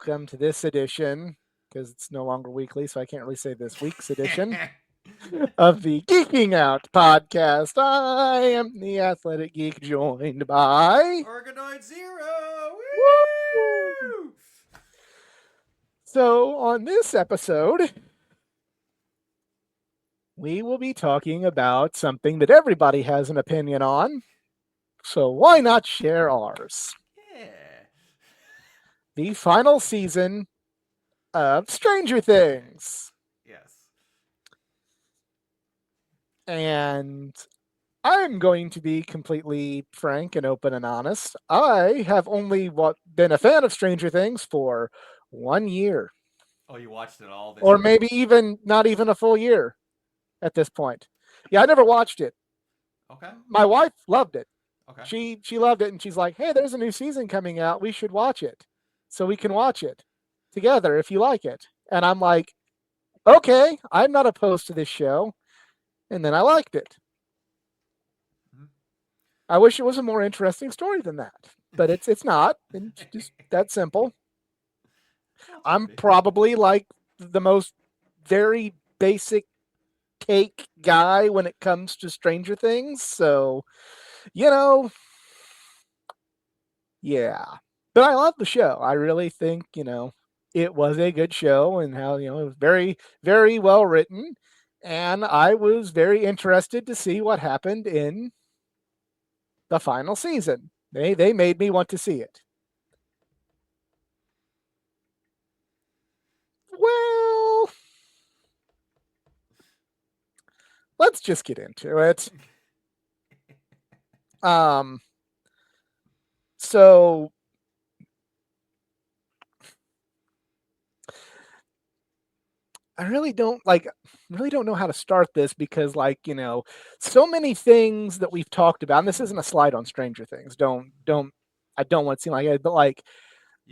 welcome to this edition, because it's no longer weekly, so I can't really say this week's edition of the Geeking Out podcast. I am the Athletic Geek, joined by Organoid Zero. Woo! Woo! So on this episode, we will be talking about something that everybody has an opinion on. So why not share ours? Yeah. The final season of Stranger Things. Yes. And I'm going to be completely frank and open and honest. I have only been a fan of Stranger Things for 1 year, Oh, you watched it all this or year? maybe even not even a full year at this point. Yeah, I never watched it. Okay. My wife loved it. Okay. She loved it, and she's like, "Hey, there's a new season coming out. We should watch it, so we can watch it together if you like it." And I'm like, "Okay, I'm not opposed to this show." And then I liked it. Mhm. I wish it was a more interesting story than that, but it's not. It's just that simple. I'm probably like the most very basic take guy when it comes to Stranger Things, so yeah. But I love the show. I really think it was a good show, and how it was very, very well written, and I was very interested to see what happened in the final season. They made me want to see it. Well, let's just get into it. So I really don't know how to start this, because so many things that we've talked about, and this isn't a slide on Stranger Things. I don't want to seem like it, but You have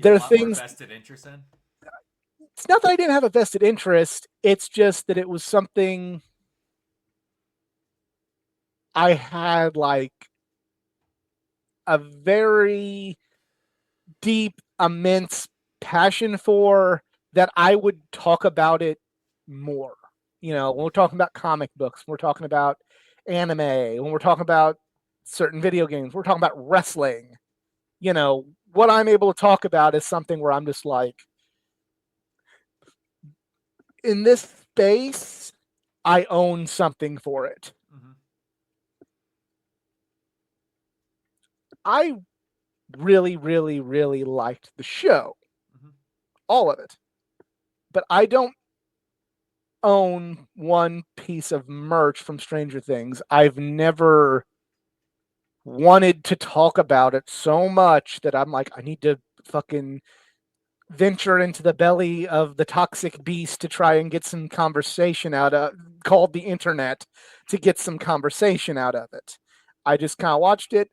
there a are lot more things. vested interest in? It's not that I didn't have a vested interest. It's just that it was something I had a very deep, immense passion for, that I would talk about it more. When we're talking about comic books, when we're talking about anime, when we're talking about certain video games, we're talking about wrestling. What I'm able to talk about is something where I'm just like, in this space, I own something for it. Mm-hmm. I really, really, really liked the show. Mm-hmm. All of it. But I don't own one piece of merch from Stranger Things. I've never wanted to talk about it so much that I'm like, I need to fucking venture into the belly of the toxic beast to try and get some conversation out of, called the internet, to get some conversation out of it. I just kind of watched it,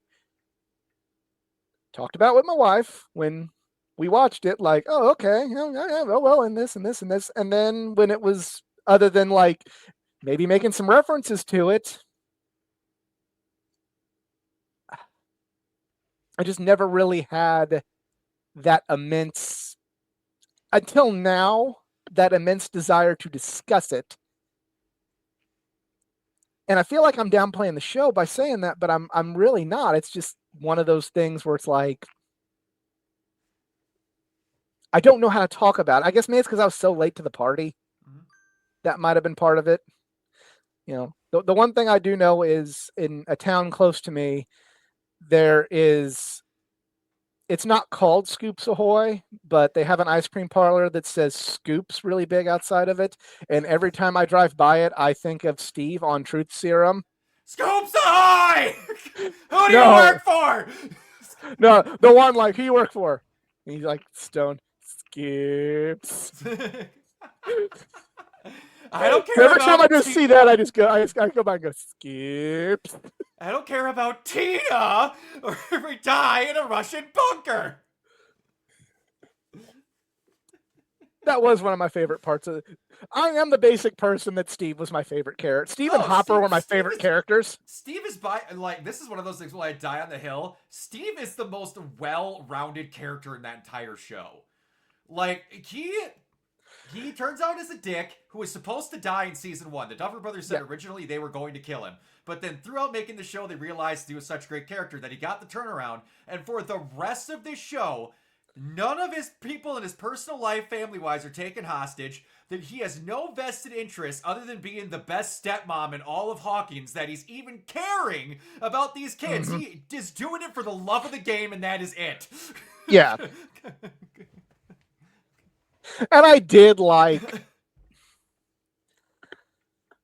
talked about it with my wife when we watched it, like, oh, okay, oh, well, and this and this and this. And then when it was, other than maybe making some references to it, I just never really had that immense, until now, that immense desire to discuss it. And I feel like I'm downplaying the show by saying that, but I'm really not. It's just one of those things where it's like, I don't know how to talk about it. I guess maybe it's because I was so late to the party. Mm-hmm. That might have been part of it. The one thing I do know is, in a town close to me, it's not called Scoops Ahoy, but they have an ice cream parlor that says Scoops really big outside of it. And every time I drive by it, I think of Steve on Truth Serum. Scoops Ahoy! Who do you No, work for? no, the one who you work for? And he's like, Stone, Skips. I don't care Every time I about just see that, I go back and go, Skips. I don't care about Tina, or if we die in a Russian bunker. That was one of my favorite parts of it. I am the basic person that Steve was my favorite character. Steve and Hopper were my favorite characters. Steve is this is one of those things when I die on the hill. Steve is the most well-rounded character in that entire show. Like he turns out as a dick who was supposed to die in season one. The Duffer Brothers said Yeah. originally they were going to kill him. But then throughout making the show, they realized he was such a great character that he got the turnaround. And for the rest of this show, none of his people in his personal life, family wise, are taken hostage. That he has no vested interest other than being the best stepmom in all of Hawkins, that he's even caring about these kids. Mm-hmm. He is doing it for the love of the game, and that is it. Yeah. And I did like.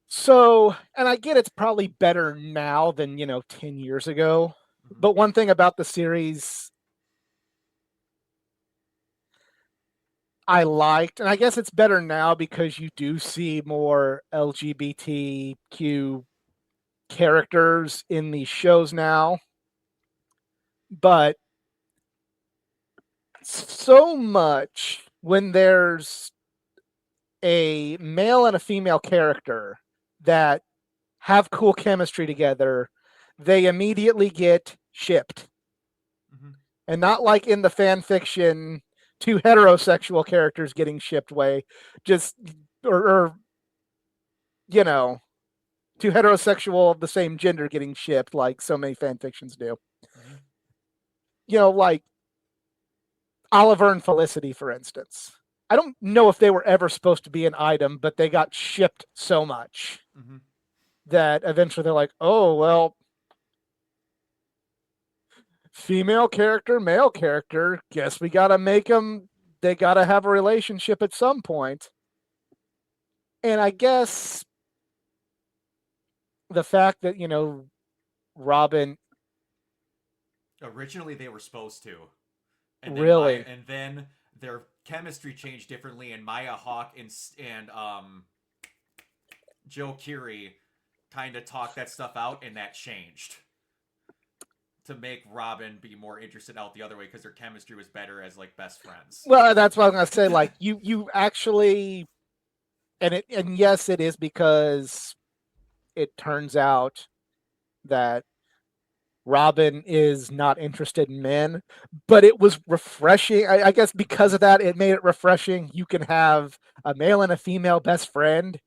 So, and I get it's probably better now than, 10 years ago. Mhm. But one thing about the series I liked, and I guess it's better now because you do see more LGBTQ characters in these shows now. But so much when there's a male and a female character that have cool chemistry together, they immediately get shipped. Mm-hmm. And not like in the fan fiction, two heterosexual characters getting shipped way, just, or two heterosexual of the same gender getting shipped like so many fan fictions do. Mm-hmm. Like Oliver and Felicity, for instance. I don't know if they were ever supposed to be an item, but they got shipped so much Mm-hmm. that eventually they're like, oh, well, female character, male character, guess we got to make them, they got to have a relationship at some point. And I guess the fact that, Robin. Originally, they were supposed to, and then Really? then their chemistry changed differently, and Maya Hawke and Joe Keery kind of talked that stuff out, and that changed to make Robin be more interested out the other way because their chemistry was better as like best friends. Well, that's what I'm going to say. Like you actually, and yes, it is because it turns out that Robin is not interested in men, but it was refreshing. I guess because of that, it made it refreshing. You can have a male and a female best friend,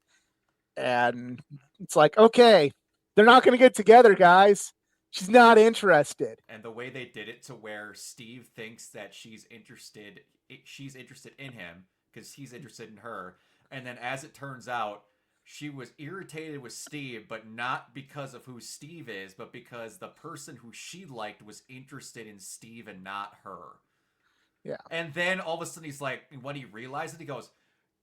and it's like, okay, they're not going to get together, guys. She's not interested. And the way they did it to where Steve thinks that she's interested in him because he's interested in her, and then as it turns out, she was irritated with Steve, but not because of who Steve is, but because the person who she liked was interested in Steve and not her. Yeah. And then all of a sudden he's like, when he realizes it, he goes,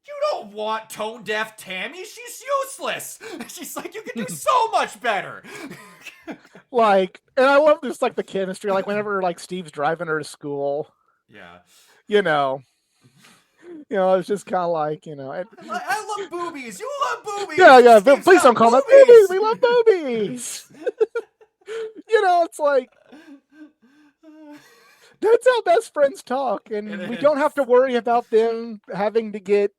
"You don't want tone deaf Tammy. She's useless." She's like, "You can do so much better." Like, and I love this, like the chemistry. Like whenever like Steve's driving her to school, Yeah. It's just kind of like, I love boobies. You love boobies. yeah. Steve's Please don't got call them boobies. We love boobies. It's like that's how best friends talk, and we don't have to worry about them having to get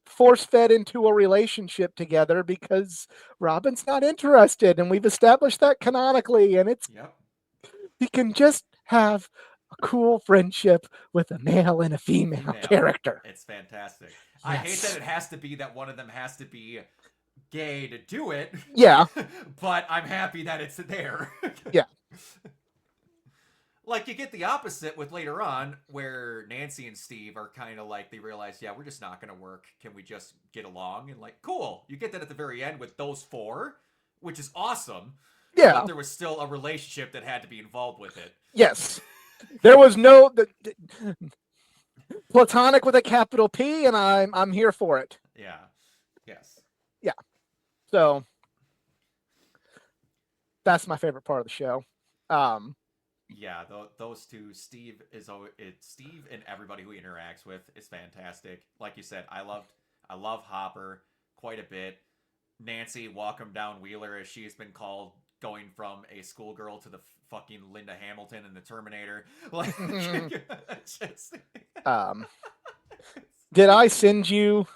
force fed into a relationship together because Robin's not interested, and we've established that canonically, and Yep. we can just have a cool friendship with a male and a female character. It's fantastic. Yes. I hate that it has to be that one of them has to be gay to do it. Yeah. But I'm happy that it's there. Yeah. Like you get the opposite with later on where Nancy and Steve are kind of like they realize, yeah, we're just not going to work. Can we just get along? And like, cool. You get that at the very end with those four, which is awesome. Yeah. But there was still a relationship that had to be involved with it. Yes. There was no platonic with a capital P, and I'm here for it. Yeah. Yes. Yeah. So that's my favorite part of the show. Yeah, those two, Steve Steve and everybody who he interacts with is fantastic. Like you said, I love Hopper quite a bit. Nancy Walkham Down Wheeler, as she's been called, going from a schoolgirl to the fucking Linda Hamilton in the Terminator. Like, did I send you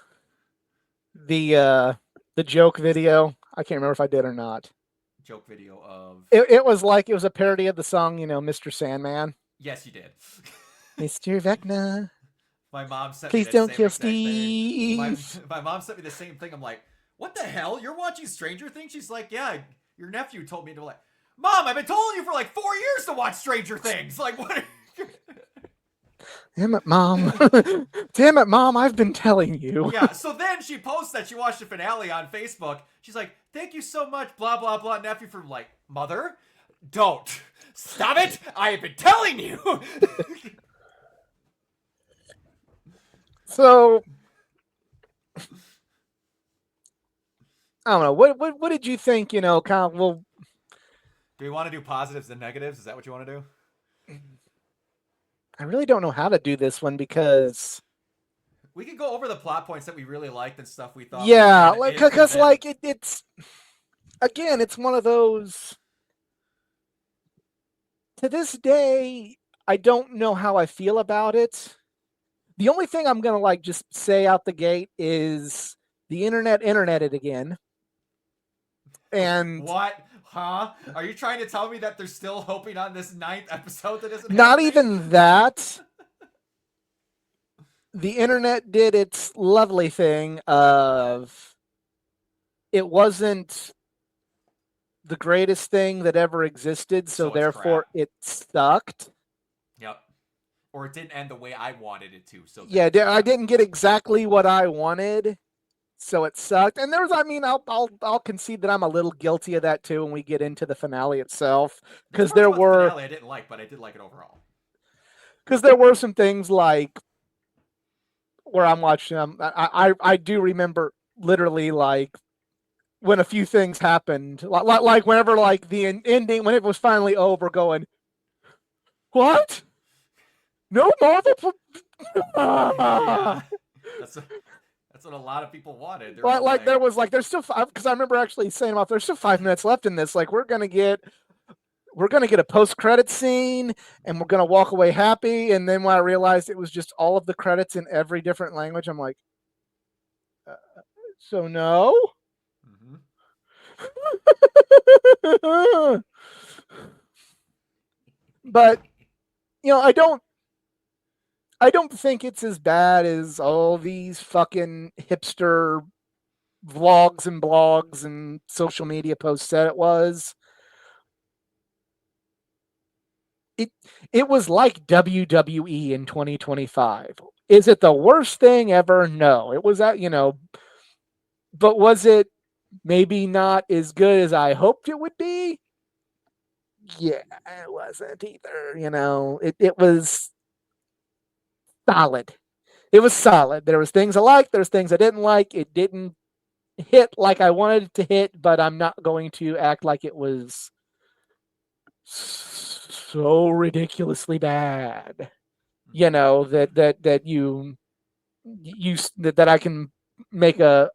the joke video? I can't remember if I did or not. Joke video of it was a parody of the song, Mr. Sandman. Yes, you did. Mr. Vecna. My mom sent me Please that don't same kill exact thing. My Steve. my mom sent me the same thing. I'm like, what the hell? You're watching Stranger Things? She's like, yeah. Your nephew told me to like, Mom, I've been telling you for like 4 years to watch Stranger Things. Like, what? Damn it, Mom. Damn it, Mom. I've been telling you. Yeah. So then she posts that she watched the finale on Facebook. She's like, thank you so much, blah blah blah, nephew. From like, mother, don't stop it. I have been telling you. So I don't know. What did you think? Kind of. Well, Do we want to do positives and negatives? Is that what you want to do? I really don't know how to do this one because We could go over the plot points that we really liked and stuff we thought were yeah, kind of like ick, and because then like it's again, it's one of those. To this day, I don't know how I feel about it. The only thing I'm gonna like just say out the gate is the internet it again, and what? Huh? Are you trying to tell me that they're still hoping on this ninth episode that isn't not happening? even that. The internet did its lovely thing of it wasn't the greatest thing that ever existed, so So it's therefore crap. it sucked. Yep. Or it didn't end the way I wanted it to, so then Yeah, it's I crap. didn't get exactly what I wanted, so it sucked. And I mean, I'll concede that I'm a little guilty of that too when we get into the finale itself, There's because parts there about the were finale I didn't like, but I did like it overall. some things like where I'm watching them. I do remember literally like when a few things happened, like whenever like the ending when it was finally over, going what? No Marvel. Yeah. That's that's what a lot of people wanted. They were all Like like, there was like there's still because I remember actually saying off there's still 5 minutes left in this. Like we're gonna get a post credit scene and we're gonna walk away happy. And then when I realized it was just all of the credits in every different language, I'm like, uh, so no. mm-hmm. But I don't think it's as bad as all these fucking hipster vlogs and blogs and social media posts said it was. It it was like WWE in 2025. Is it the worst thing ever? No. It was but was it maybe not as good as I hoped it would be? Yeah, it wasn't either. It was solid. It was solid. There was things I liked, there's things I didn't like. It didn't hit like I wanted it to hit, but I'm not going to act like it was so ridiculously bad. That that I can make a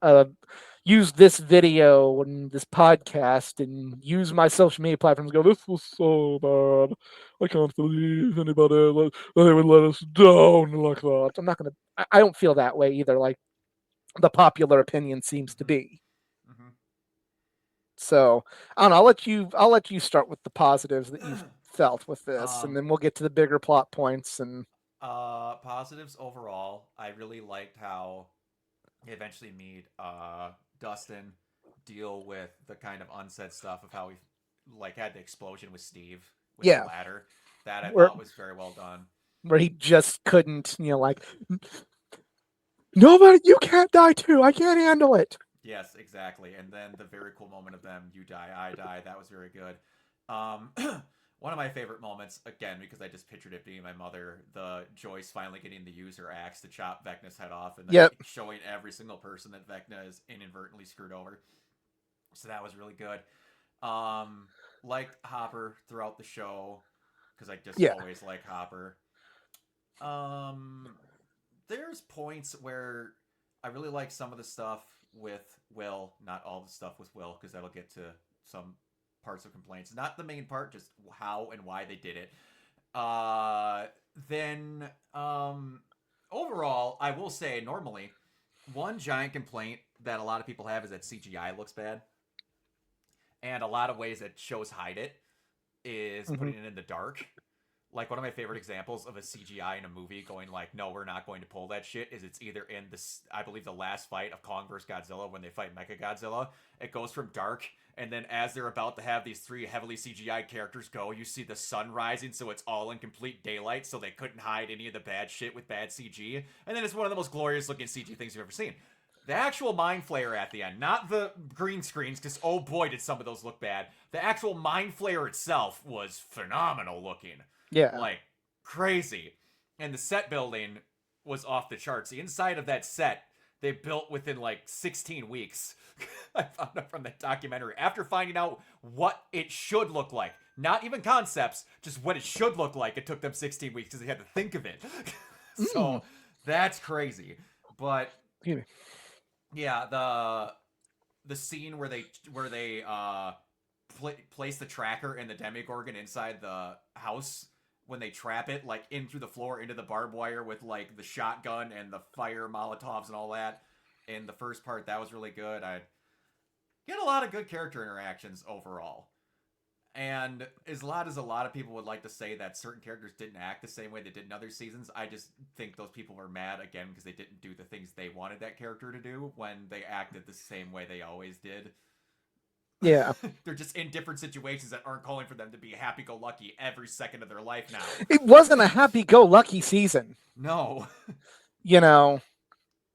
use this video and this podcast and use my social media platforms. Go, this was so bad. I can't believe anybody they would let us down like that. I'm not gonna. I don't feel that way either. Like the popular opinion seems to Mm-hmm. be. Mm-hmm. So I don't know. I'll let you start with the positives that you've felt with this, and um, then we'll get to the bigger plot points. And positives overall, I really liked how they eventually meet Dustin, deal with the kind of unsaid stuff of how he like had the explosion with Steve with the yeah, ladder. That I where thought was very well done. he just couldn't. Like nobody, you can't die too. I can't handle it. Yes, exactly. And then the very cool moment of them, you die, I die. That was very good. One of my favorite moments, again, because I just pictured it being my mother, the Joyce finally getting to use her axe to chop Vecna's head off and then Yep. showing every single person that Vecna is inadvertently screwed over. So that was really good. Liked Hopper throughout the show because I just Yeah. always like Hopper. Um, there's points where I really like some of the stuff with Will, not all the stuff with Will, because that'll get to some parts of complaints. Not the main part, just how and why they did it. Then overall, I will say normally one giant complaint that a lot of people have is that CGI looks bad, and a lot of ways that shows hide it is Hmm. putting it in the dark. Like, one of my favorite examples of a CGI in a movie going like, no, we're not going to pull that shit is it's either in this, I believe, the last fight of Kong versus Godzilla when they fight Mecha Godzilla. It goes from dark, and then as they're about to have these three heavily CGI characters go, you see the sun rising, so it's all in complete daylight, so they couldn't hide any of the bad shit with bad CG. And then it's one of the most glorious looking CG things you've ever seen. The actual Mind Flayer at the end, not the green screens, because oh boy, did some of those look bad. The actual Mind Flayer itself was phenomenal looking. Yeah. Like, crazy. And the set building was off the charts. The inside of that set, they built within like 16 weeks. I found out from that documentary. After finding out what it should look like, not even concepts, just what it should look like, it took them 16 weeks because they had to think of it. Mm. So that's crazy. But Excuse me. yeah, the scene where they place the tracker and the Demogorgon inside the house when they trap it like in through the floor into the barbed wire with like the shotgun and the fire Molotovs and all that. In the first part, that was really good. I get a lot of good character interactions overall. And as a lot of people would like to say that certain characters didn't act the same way they did in other seasons, I just think those people were mad again because they didn't do the things they wanted that character to do when they acted the same way they always did. Yeah. They're just in different situations that aren't calling for them to be happy-go-lucky every second of their life now. It wasn't a happy-go-lucky season. No. You know,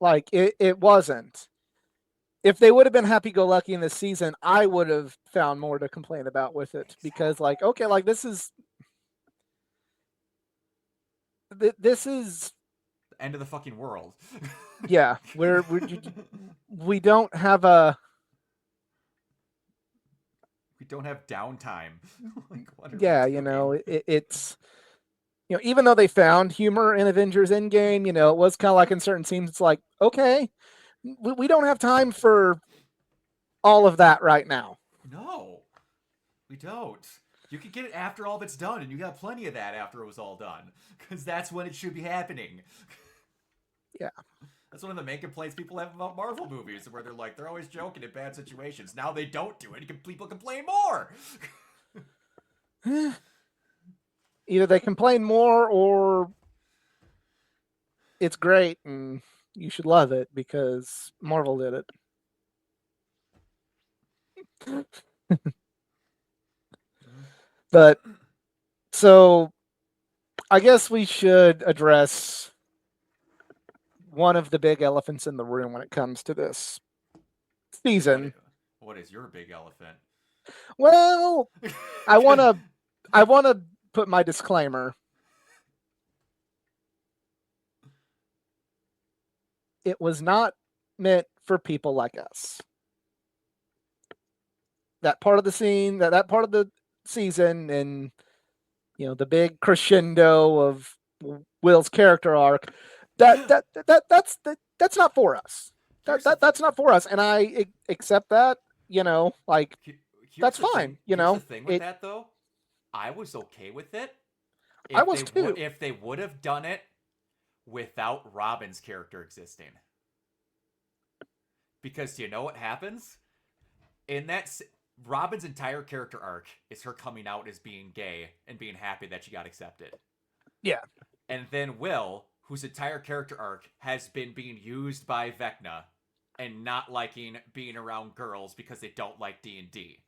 like it wasn't. If they would have been happy-go-lucky in this season, I would have found more to complain about with it because, like, okay, like this is The end of the fucking world. yeah. We don't have a. We don't have downtime. Like, what are Yeah, we you doing? know, it's even though they found humor in Avengers Endgame, it was kind of like in certain scenes, it's like, okay, we don't have time for all of that right now. No, we don't. You can get it after all of it's done, and you got plenty of that after it was all done, because that's when it should be happening. Yeah. That's one of the main complaints people have about Marvel movies, where they're always joking in bad situations. Now they don't do it, and people complain more. Either they complain more or it's great and you should love it because Marvel did it. But so I guess we should address one of the big elephants in the room when it comes to this season. What is your big elephant? Well, I want to put my disclaimer. It was not meant for people like us. That part of the scene, that part of the season, and the big crescendo of Will's character arc, that's not for us. That's not for us, and I accept that. Like that's fine. Here's the thing with that though. I was okay with it. I was too. If they would have done it without Robin's character existing. Because do you know what happens? In that Robin's entire character arc is her coming out as being gay and being happy that she got accepted. Yeah. And then Will, whose entire character arc has been being used by Vecna and not liking being around girls because they don't like D&D.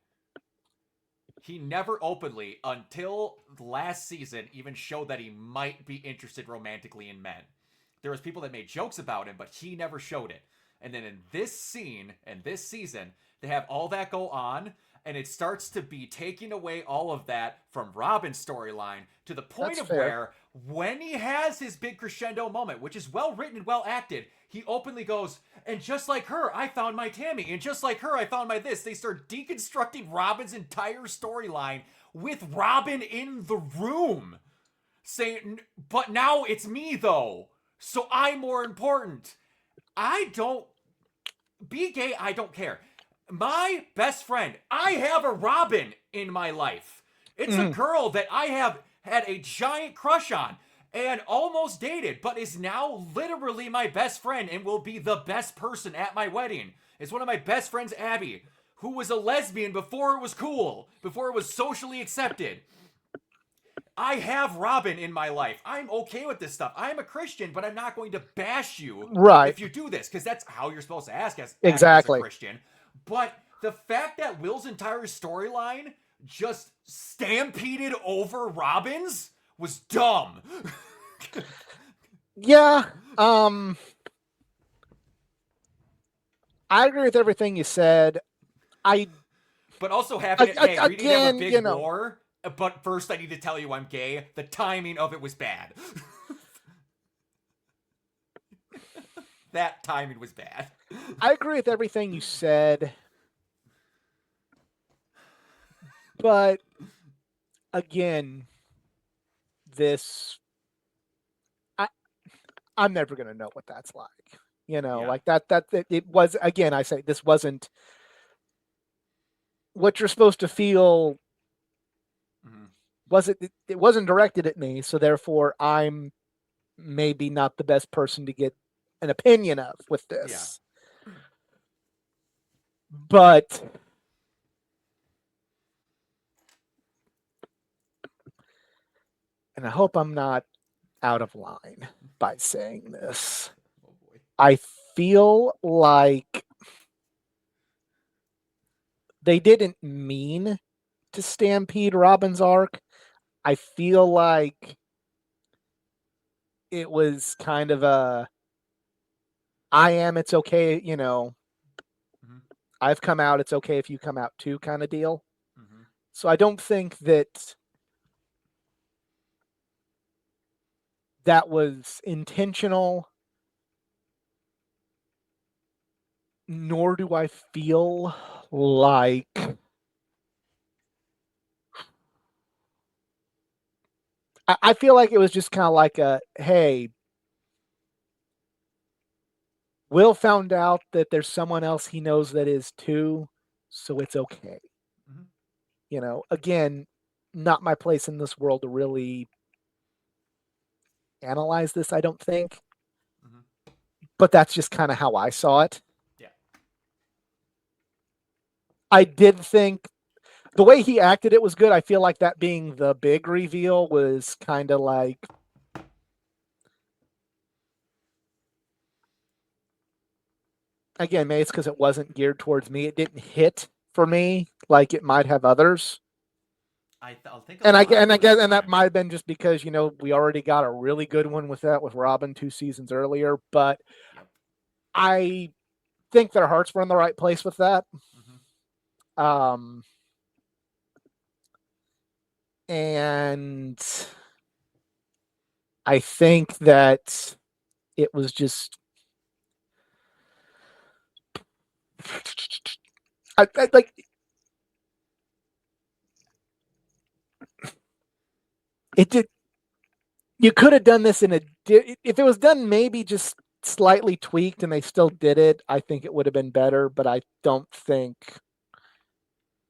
He never openly, until last season, even showed that he might be interested romantically in men. There was people that made jokes about him, but he never showed it. And then in this scene, and this season, they have all that go on, and it starts to be taking away all of that from Robin's storyline to the point of where, when he has his big crescendo moment, which is well written and well acted, he openly goes, and just like her, I found my Tammy, and just like her, I found my this. They start deconstructing Robin's entire storyline with Robin in the room. Saying, but now it's me, though, so I'm more important. Be gay, I don't care. My best friend, I have a Robin in my life. It's a girl that I have had a giant crush on and almost dated, but is now literally my best friend and will be the best person at my wedding. It's one of my best friends, Abby, who was a lesbian before it was cool, before it was socially accepted. I have Robin in my life. I'm okay with this stuff. I'm a Christian, but I'm not going to bash you Right. if you do this, because that's how you're supposed to act as a Exactly. Christian. But the fact that Will's entire storyline just stampeded over Robin's was dumb. Yeah. Um I agree with everything you said. I But also having it, hey, we need to have a again, big war, but first I need to tell you I'm gay. The timing of it was bad. That timing was bad. I agree with everything you said, but again, this I I'm never going to know what that's like. Yeah. Like that it was, again, I say this wasn't what you're supposed to feel. Mm-hmm. It wasn't directed at me, so therefore I'm maybe not the best person to get an opinion of with Yeah. this. But and I hope I'm not out of line by saying this. Oh boy. I feel like they didn't mean to stampede Robin's arc. I feel like it was kind of a it's okay, Mm-hmm. I've come out, it's okay if you come out too kind of deal. Mm-hmm. So I don't think that was intentional, nor do I feel like I feel like it was just kind of like a, hey, Will found out that there's someone else he knows that is too, so it's okay. Mm-hmm. Again, not my place in this world to really analyze this, I don't think. Mm-hmm. But that's just kind of how I saw it. Yeah. I did think the way he acted it was good. I feel like that being the big reveal was kind of like, again, maybe it's because it wasn't geared towards me. It didn't hit for me like it might have others. I'll think a And lot I more guess, this and that time. might have been just because we already got a really good one with that with Robin 2 seasons earlier. But Yep. I think their hearts were in the right place with that. Mm-hmm. Um, and I think that it was just like it did. You could have done this if it was done maybe just slightly tweaked and they still did it. I think it would have been better, but I don't think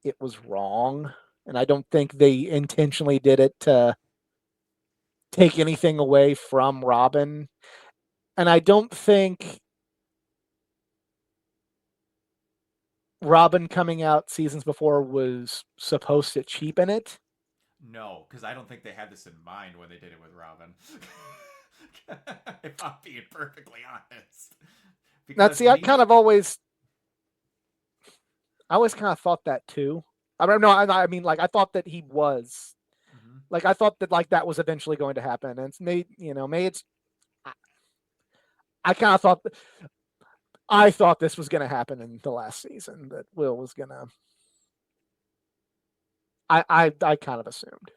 it was wrong, and I don't think they intentionally did it to take anything away from Robin. And I don't think Robin coming out seasons before was supposed to cheapen it. No, because I don't think they had this in mind when they did it with Robin. If I'm being perfectly honest. Now, Because see, I always kind of thought that too. I mean, no, I mean, like I thought that he was, mm-hmm. like I thought that like that was eventually going to happen, and it's maybe maybe it's. I kind of thought I thought this was going to happen in the last season, that Will was going to. I kind of assumed.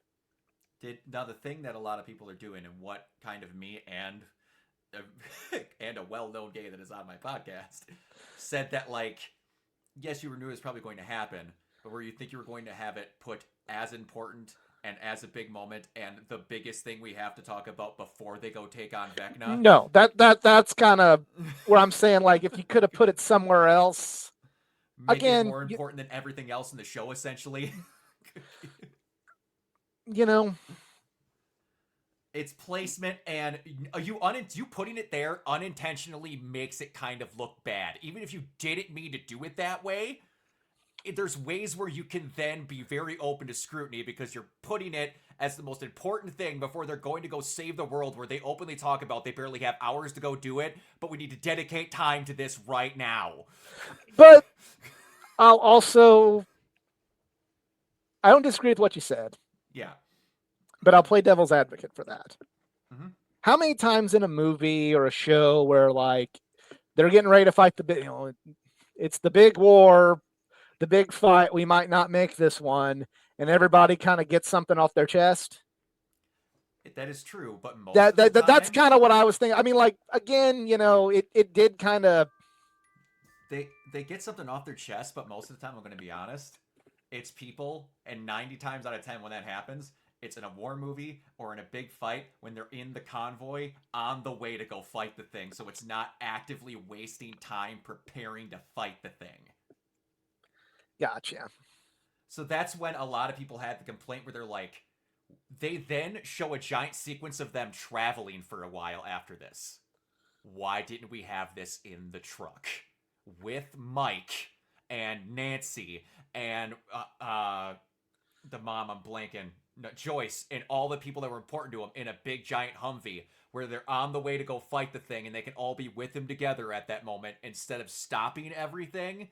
Now the thing that a lot of people are doing, and what kind of me and and a well-known gay that is on my podcast said that, like, yes, you knew it was probably going to happen, but where you think you were going to have it put as important and as a big moment and the biggest thing we have to talk about before they go take on Vecna. No, that's kind of where I'm saying, like, if you could have put it somewhere else. Making it Again, more important than everything else in the show, essentially. you know, It's placement, and you putting it there unintentionally makes it kind of look bad. Even if you didn't mean to do it that way, there's ways where you can then be very open to scrutiny because you're putting it as the most important thing before they're going to go save the world, where they openly talk about they barely have hours to go do it, but we need to dedicate time to this right now. But I'll also, I don't disagree with what you said, Yeah. but I'll play devil's advocate for that. Mm-hmm. How many times in a movie or a show where like they're getting ready to fight the big, it's the big war, the big fight, we might not make this one, and everybody kind of gets something off their chest? That is true, but most That, of the that's time, kind of what I was thinking. I mean, like again, it did kind of. they get something off their chest, but most of the time, I'm going to be honest, it's people, and 90 times out of 10 when that happens, it's in a war movie or in a big fight when they're in the convoy on the way to go fight the thing, so it's not actively wasting time preparing to fight the thing. Gotcha. So that's when a lot of people had the complaint where they're like, they then show a giant sequence of them traveling for a while after this. Why didn't we have this in the truck with Mike and Nancy and the mom? I'm blanking. No, Joyce and all the people that were important to him in a big giant Humvee where they're on the way to go fight the thing and they can all be with him together at that moment instead of stopping everything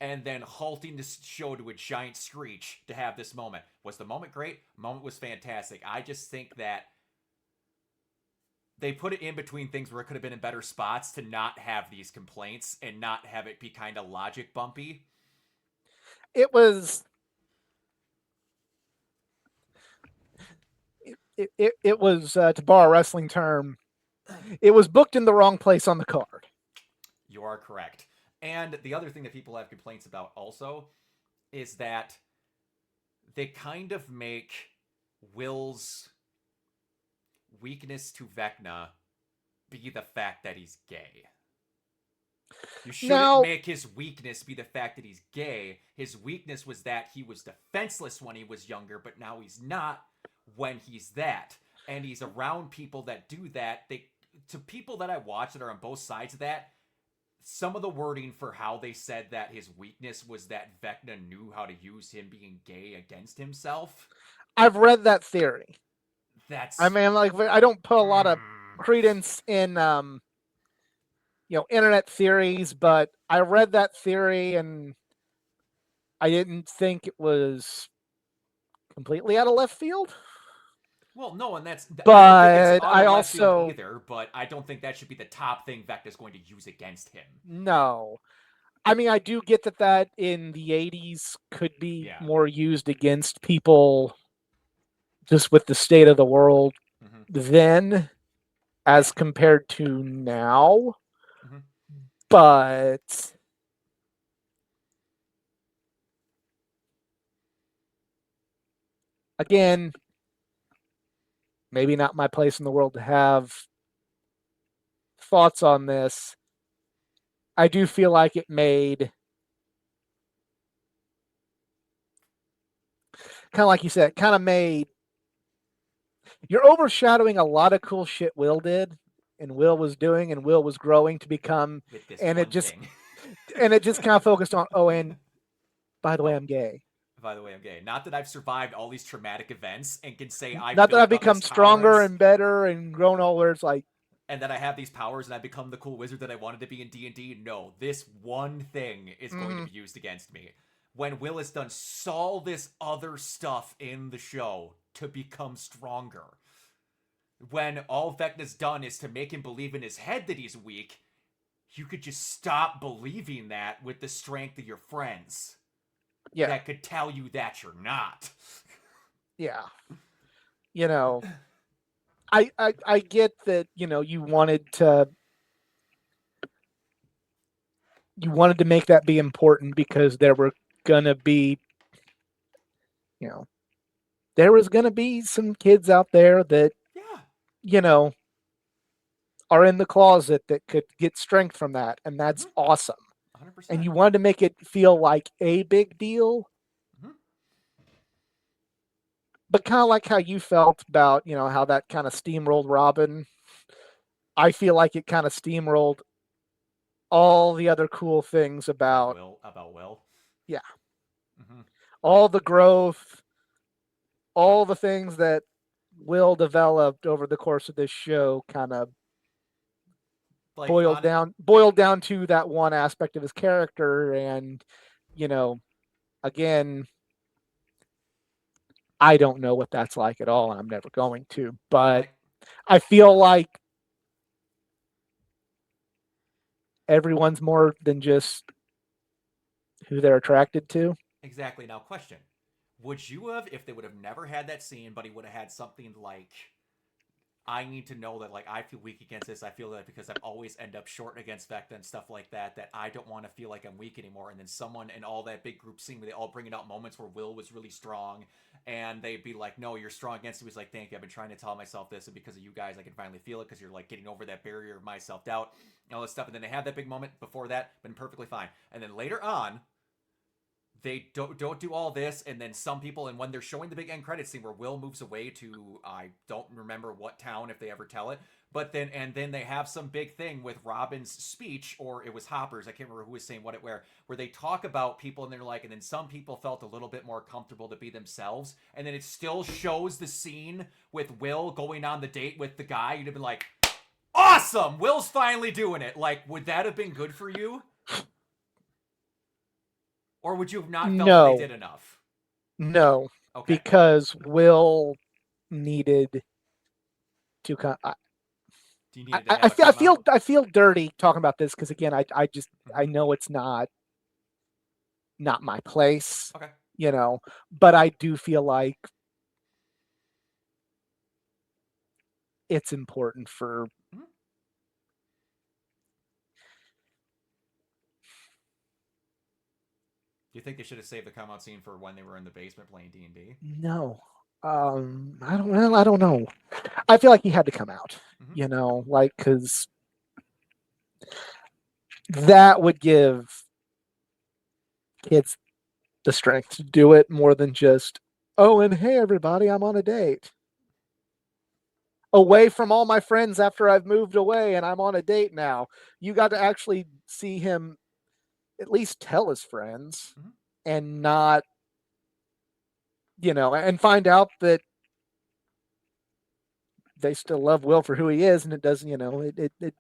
and then halting the show to a giant screech to have this moment. Was the moment great? The moment was fantastic. I just think that they put it in between things where it could have been in better spots to not have these complaints and not have it be kind of logic bumpy. It was. It was to borrow a wrestling term. It was booked in the wrong place on the card. You are correct. And the other thing that people have complaints about also is that they kind of make Will's weakness to Vecna be the fact that he's gay. You shouldn't Now, make his weakness be the fact that he's gay. His weakness was that he was defenseless when he was younger, but now he's not when he's that. And he's around people that do that. They to people that I watch that are on both sides of that, some of the wording for how they said that his weakness was that Vecna knew how to use him being gay against himself. I've read that theory. I That's mean, like I don't put a lot of mm, credence in internet theories, but I read that theory and I didn't think it was completely out of left field. well, no, and I don't think it's But out I of left field also either. But I don't think that should be the top thing Vecna's going to use against him. no. I mean, I do get that in the 80s could be Yeah. more used against people just with the state of the world Mm-hmm. then Yeah. as compared to now. Mm-hmm. But again, maybe not my place in the world to have thoughts on this. I do feel like it made, kind of like you said, kind of made, you're overshadowing a lot of cool shit Will did and Will was doing and Will was growing to become, With this and it one just, thing. and it just kind of focused on, oh, and by the way, Oh, I'm gay. by the way, I'm gay. Not that I've survived all these traumatic events and can say I Not that I've built up become this stronger tolerance and better and grown older. It's like, and that I have these powers and I become the cool wizard that I wanted to be in D&D. No, this one thing is going to mm, be used against me. When Will has done all this other stuff in the show to become stronger. When all Vecna's done is to make him believe in his head that he's weak, you could just stop believing that with the strength of your friends yeah, that could tell you that you're not. yeah. You know, I get that, you wanted to make that be important because there were gonna be, you know, there was gonna be some kids out there that, Yeah, you know, are in the closet that could get strength from that, and that's mm-hmm. awesome. And 100%. you wanted to make it feel like a big deal, Mm-hmm. but kind of like how you felt about, how that kind of steamrolled Robin. I feel like it kind of steamrolled all the other cool things about, About Will. yeah. Mm-hmm. All the growth, all the things that Will developed over the course of this show kind of Like on it. boiled down to that one aspect of his character. And you know, again, I don't know what that's like at all, and I'm never going to, but Like I feel like everyone's more than just who they're attracted to. exactly. Now, question: would you have, if they would have never had that scene, but he would have had something like, I need to know that like I feel weak against this. I feel that because I've always end up short against Vecta and stuff like that. That I don't want to feel like I'm weak anymore. And then someone in all that big group scene where they all bring out moments where Will was really strong, and they'd be like, "No, you're strong against him." He's like, "Thank you. I've been trying to tell myself this, and because of you guys, I can finally feel it because you're like getting over that barrier of my self doubt and all this stuff." And then they have that big moment before that, been perfectly fine. And then later on, they don't do all this, and then some people, and when they're showing the big end credits scene where Will moves away to, I don't remember what town if they ever tell it, but then they have some big thing with Robin's speech, or it was Hopper's, I can't remember who was saying what it where they talk about people, and they're like, and then some people felt a little bit more comfortable to be themselves, and then it still shows the scene with Will going on the date with the guy. You'd have been like, awesome, Will's finally doing it. Like, would that have been good for you, or would you have not felt that they No, did enough? no, Okay. because Will needed to come. Do you need it to have a I come out? feel dirty talking about this because again, I just Mm-hmm. I know it's not my place, Okay. you know, but I do feel like it's important for Mm-hmm. Do you think they should have saved the come out scene for when they were in the basement playing D&D? no. I don't know. I feel like he had to come out, Mm-hmm. you know, like because that would give kids the strength to do it more than just, oh, and hey, everybody, I'm on a date. Away from all my friends after I've moved away and I'm on a date now. You got to actually see him at least tell his friends Mm-hmm. and not, and find out that they still love Will for who he is. And it doesn't, it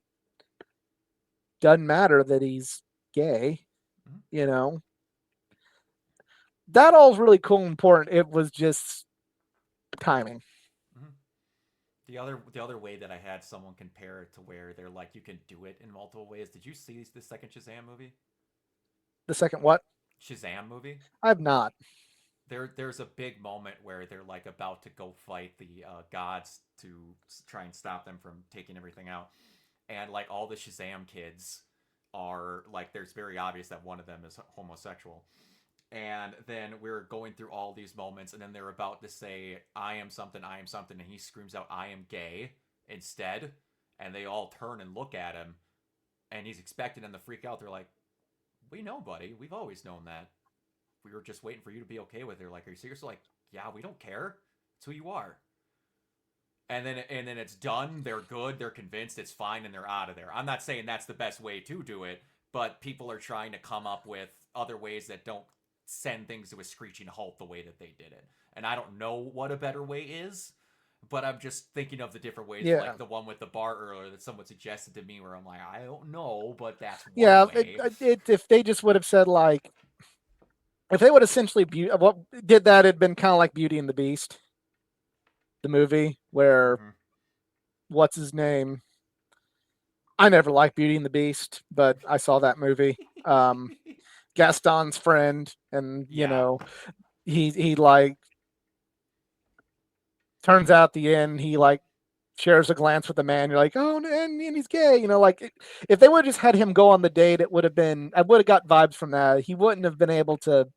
doesn't matter that he's gay, Mm-hmm. you know. That all's really cool and important. It was just timing. Mm-hmm. The other way that I had someone compare it to where they're like you can do it in multiple ways. Did you see the second Shazam movie? The second what? Shazam movie? I've not. There's a big moment where they're like about to go fight the gods to try and stop them from taking everything out, and like all the Shazam kids are like, there's very obvious that one of them is homosexual, and then we're going through all these moments, and then they're about to say, I am something, and he screams out, I am gay instead, and they all turn and look at him, and he's expecting them to freak out. They're like, we know, buddy, we've always known that. We were just waiting for you to be okay with it. They're like, are you serious? They're like, yeah, we don't care. It's who you are. And then it's done. They're good. They're convinced it's fine, and they're out of there. I'm not saying that's the best way to do it, but people are trying to come up with other ways that don't send things to a screeching halt the way that they did it. And I don't know what a better way is, but I'm just thinking of the different ways, Yeah. like the one with the bar earlier that someone suggested to me, where I'm like, I don't know, but that's one Yeah. way. If they just would have said, like, if they would essentially what did that had been kind of like Beauty and the Beast, the movie where Mm-hmm. what's his name? I never liked Beauty and the Beast, but I saw that movie. Gaston's friend, and Yeah. he like turns out at the end he like shares a glance with the man. You're like, oh, and he's gay. Like if they would have just had him go on the date, it would have been. I would have got vibes from that. He wouldn't have been able to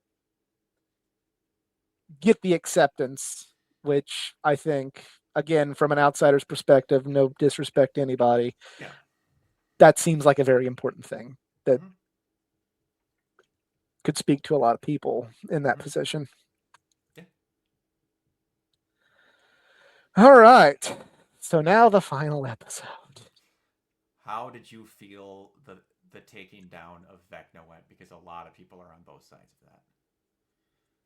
get the acceptance, which I think, again, from an outsider's perspective, no disrespect to anybody, Yeah. that seems like a very important thing that Mm-hmm. could speak to a lot of people in that Mm-hmm. position. Yeah. All right. So now the final episode. How did you feel the taking down of Vecna went? Because a lot of people are on both sides of that.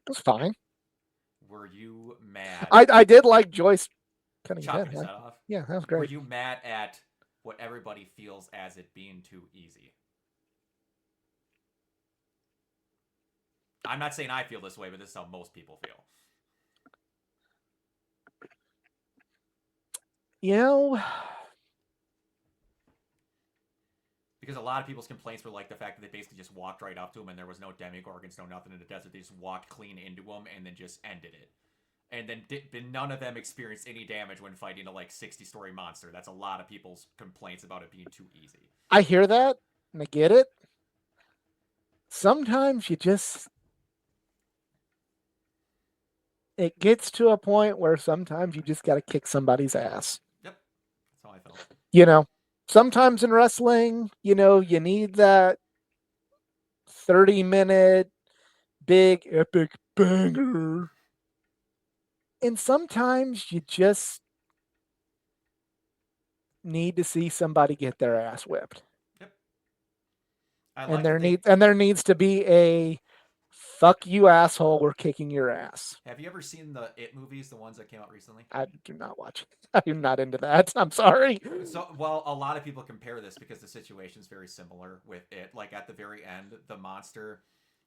was fine. Were you mad I did like Joyce cutting his chopping head. his head off? Yeah, that was Were great. you mad at what everybody feels as it being too easy? I'm not saying I feel this way, but this is how most people feel. You know, Because a lot of people's complaints were like the fact that they basically just walked right up to him and there was no demigorgons, no nothing in the desert. They just walked clean into him and then just ended it. And then none of them experienced any damage when fighting a like 60-story monster. That's a lot of people's complaints about it being too easy. I hear that and I get it. Sometimes you just, it gets to a point where sometimes you just got to kick somebody's ass. Yep, that's how I felt. You know, sometimes in wrestling, you need that 30-minute big epic banger. And sometimes you just need to see somebody get their ass whipped. Yep. I And like there that they. needs to be a fuck you asshole, we're kicking your ass. Have you ever seen the It movies, the ones that came out recently? I do not watch. I'm not into that. I'm sorry. So, well, a lot of people compare this because the situation is very similar with it. Like at the very end, the monster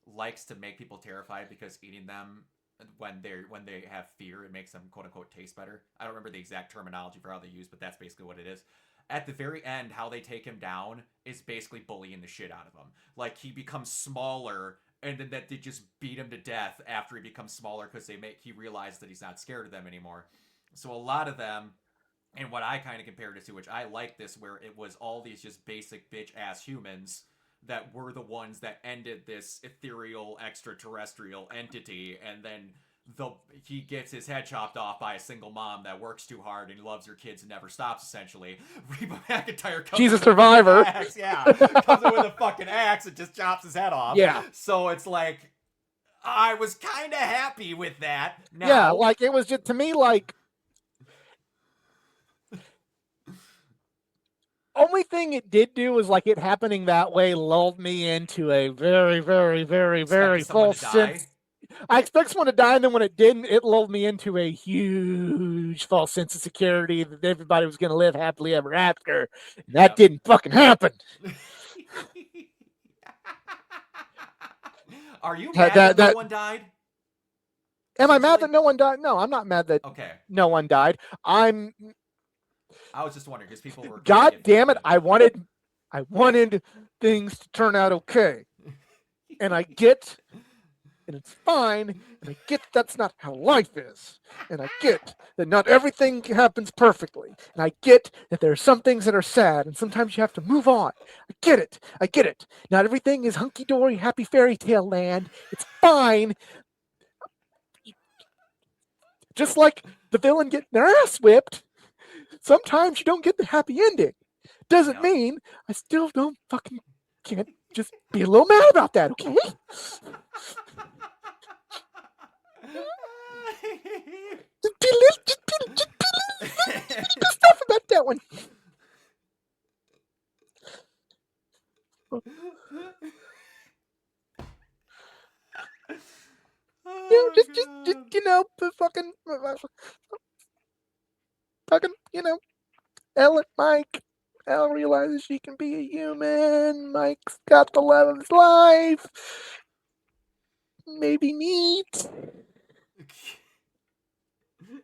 likes to make people terrified because eating them when they have fear, it makes them quote unquote taste better. I don't remember the exact terminology for how they use, but that's basically what it is. At the very end, how they take him down is basically bullying the shit out of him. Like he becomes smaller, and then that they just beat him to death after he becomes smaller because he realized that he's not scared of them anymore. So a lot of them, and what I kind of compared it to, which I like this, where it was all these just basic bitch ass humans that were the ones that ended this ethereal extraterrestrial entity, and then he gets his head chopped off by a single mom that works too hard and loves her kids and never stops. Essentially, Reba McEntire comes She's in a with a survivor. axe, yeah, comes in with a fucking axe and just chops his head off. Yeah. So it's like I was kind of happy with that. Now, Yeah, like it was just to me like only thing it did do was like it happening that way lulled me into a very, very, very, very false sense. I expect someone to die, and then when it didn't, it lulled me into a huge false sense of security that everybody was going to live happily ever after. And that didn't fucking happen. Are you mad that no one died? Am I mad that no one died? No, I'm not mad that no one died. I was just wondering because people were. God damn it! I wanted things to turn out okay, and I get, and it's fine, and I get that's not how life is, and I get that not everything happens perfectly, and I get that there are some things that are sad, and sometimes you have to move on. I get it. Not everything is hunky dory, happy fairy tale land. It's fine. Just like the villain getting their ass whipped, sometimes you don't get the happy ending. Doesn't mean I still don't fucking can't just be a little mad about that, okay? Just be a little stuff about that one. Just fucking, Elle Mike. Elle realizes she can be a human. Mike's got the love of his life. Maybe neat.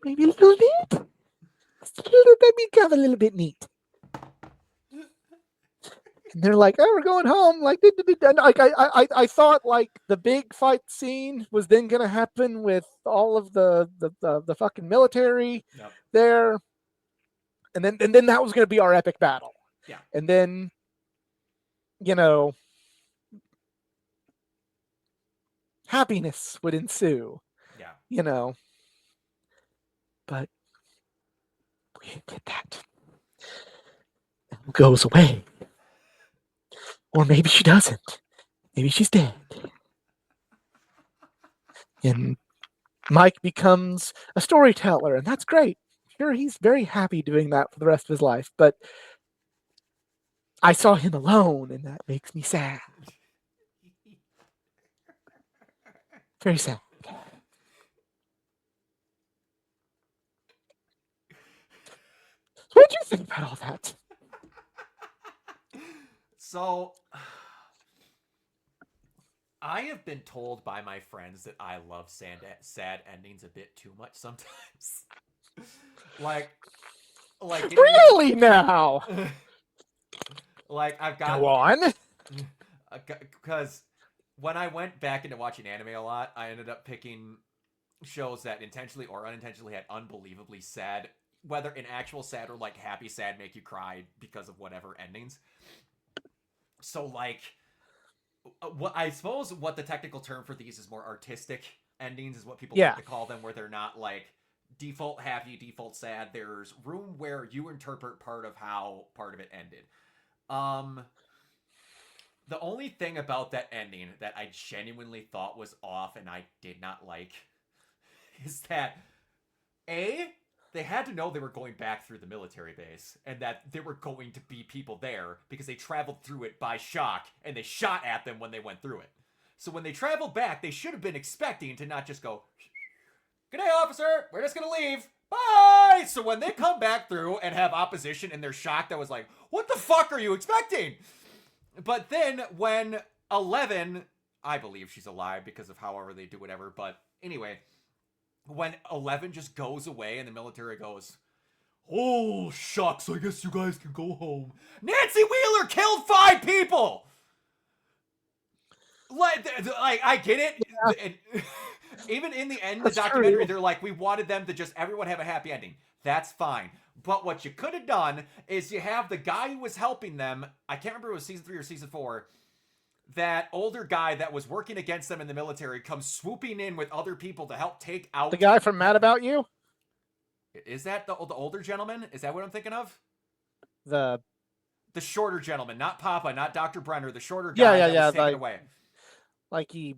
Maybe a little bit. Maybe kind of a little bit neat. And they're like, "Oh, we're going home." Like, I thought like the big fight scene was then gonna happen with all of the fucking military there, and then that was gonna be our epic battle. Yeah. And then, happiness would ensue. Yeah. But we didn't get that. Elle goes away. Or maybe she doesn't. Maybe she's dead. And Mike becomes a storyteller, and that's great. Sure, he's very happy doing that for the rest of his life, but I saw him alone, and that makes me sad. Very sad. think about all that. So, I have been told by my friends that I love sad endings a bit too much sometimes. like, like getting Really now? the, like I've Go got, on. because when I went back into watching anime a lot, I ended up picking shows that intentionally or unintentionally had unbelievably sad, whether in actual sad or like happy sad, make you cry because of whatever endings. So like, what I suppose what the technical term for these is more artistic endings is what people like Yeah. to call them, where they're not like default happy, default sad. There's room where you interpret part of how part of it ended. Um, the only thing about that ending that I genuinely thought was off and I did not like is that A, they had to know they were going back through the military base and that there were going to be people there because they traveled through it by shock and they shot at them when they went through it. So when they traveled back, they should have been expecting to not just go, "Good day, officer. We're just going to leave. Bye." So when they come back through and have opposition and they're shocked, I was like, what the fuck are you expecting? But then when 11, I believe she's alive because of however they do whatever, but anyway, when 11 just goes away and the military goes, "Oh, shucks, I guess you guys can go home." Nancy Wheeler killed 5 people! Like I get it. And even in the end of the That's documentary, true. they're like, we wanted them to just everyone have a happy ending. That's fine. But what you could have done is you have the guy who was helping them. I can't remember if it was season 3 or season 4. That older guy that was working against them in the military comes swooping in with other people to help take The out. guy from Mad About You? Is that the older gentleman? Is that what I'm thinking of? The The shorter gentleman, not Papa, not Dr. Brenner, the shorter yeah, guy yeah, that was yeah. taken away. Like he.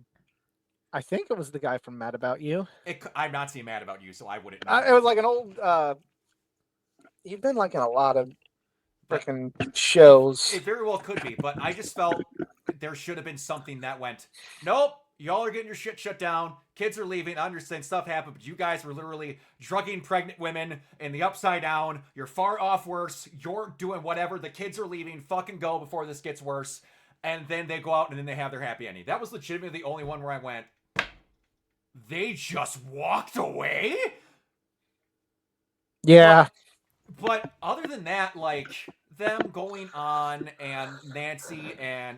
I think it was the guy from Mad About You. I'm not seeing Mad About You, so I wouldn't It know. was like an old. He'd been like in a lot of But freaking it, shows. it very well could be. But I just felt there should have been something that went, nope, y'all are getting your shit shut down. Kids are leaving. I understand stuff happened, but you guys were literally drugging pregnant women in the upside down. You're far off worse. You're doing whatever. The kids are leaving. Fucking go before this gets worse. And then they go out and then they have their happy ending. That was legitimately the only one where I went, they just walked away? Yeah. But other than that, like them going on and Nancy and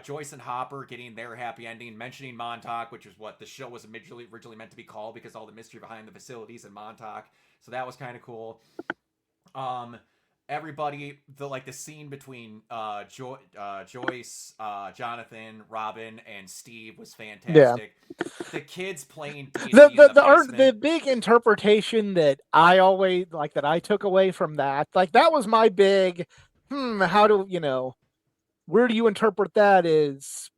Joyce and Hopper getting their happy ending, mentioning Montauk, which is what the show was originally meant to be called because all the mystery behind the facilities in Montauk. So that was kind of cool. Um, everybody, the scene between Joyce, Jonathan, Robin, and Steve was Yeah. fantastic. The kids playing D and The D in the the the art, basement. the big interpretation that I always like that I took away from that, like that was my big. How do you know? Where do you interpret that? Is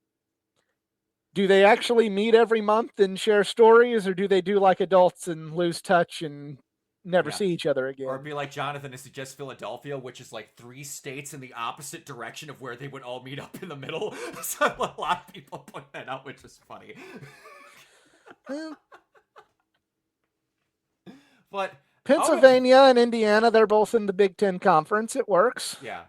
do they actually meet every month and share stories, or do they do like adults and lose touch and never Yeah. see each other Or it'd again? be like Jonathan to suggest Philadelphia, which is like 3 states in the opposite direction of where they would all meet up in the middle. So a lot of people point that out, which is funny. Well, But out of Pennsylvania and Indiana, they're both in the Big Ten Conference. It works. yeah,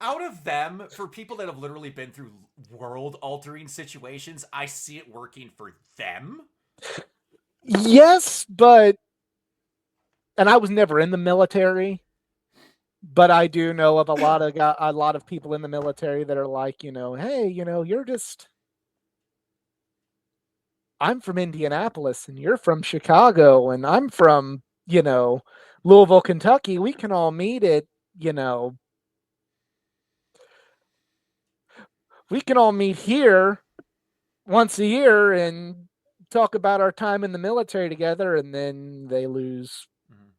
out of them, for people that have literally been through world altering situations, I see it working for them. Yes, but and I was never in the military, but I do know of a lot of people in the military that are like, hey, you're just I'm from Indianapolis and you're from Chicago and I'm from, Louisville, Kentucky. We can all meet at, you know, we can all meet here once a year and talk about our time in the military together, and then they lose Mhm.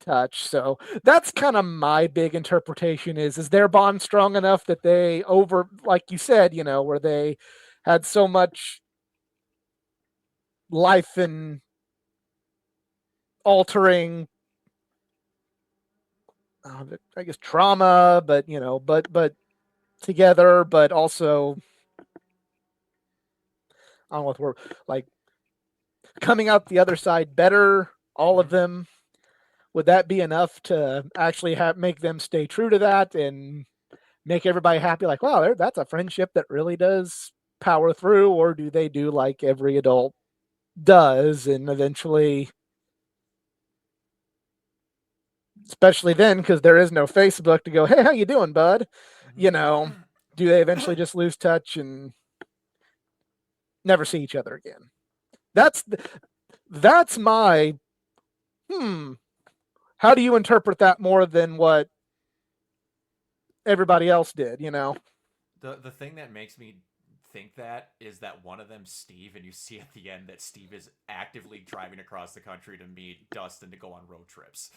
touch. So that's kind of my big interpretation is their bond strong enough that they over, like you said, where they had so much life and altering, I guess trauma, but but together, but also I don't know what the like coming out the other side better. All of Mhm. them would that be enough to actually make them stay true to that and make everybody happy? Like, wow, that's a friendship that really does power through, or do they do like every adult does, and eventually, especially then, because there is no Facebook to go, hey, how you doing, bud? You know, do they eventually just lose touch and never see each other again? That's that's my how do you interpret that more than what everybody else did, you know? The thing that makes me think that is that one of them, Steve, and you see at the end that Steve is actively driving across the country to meet Dustin to go on road trips.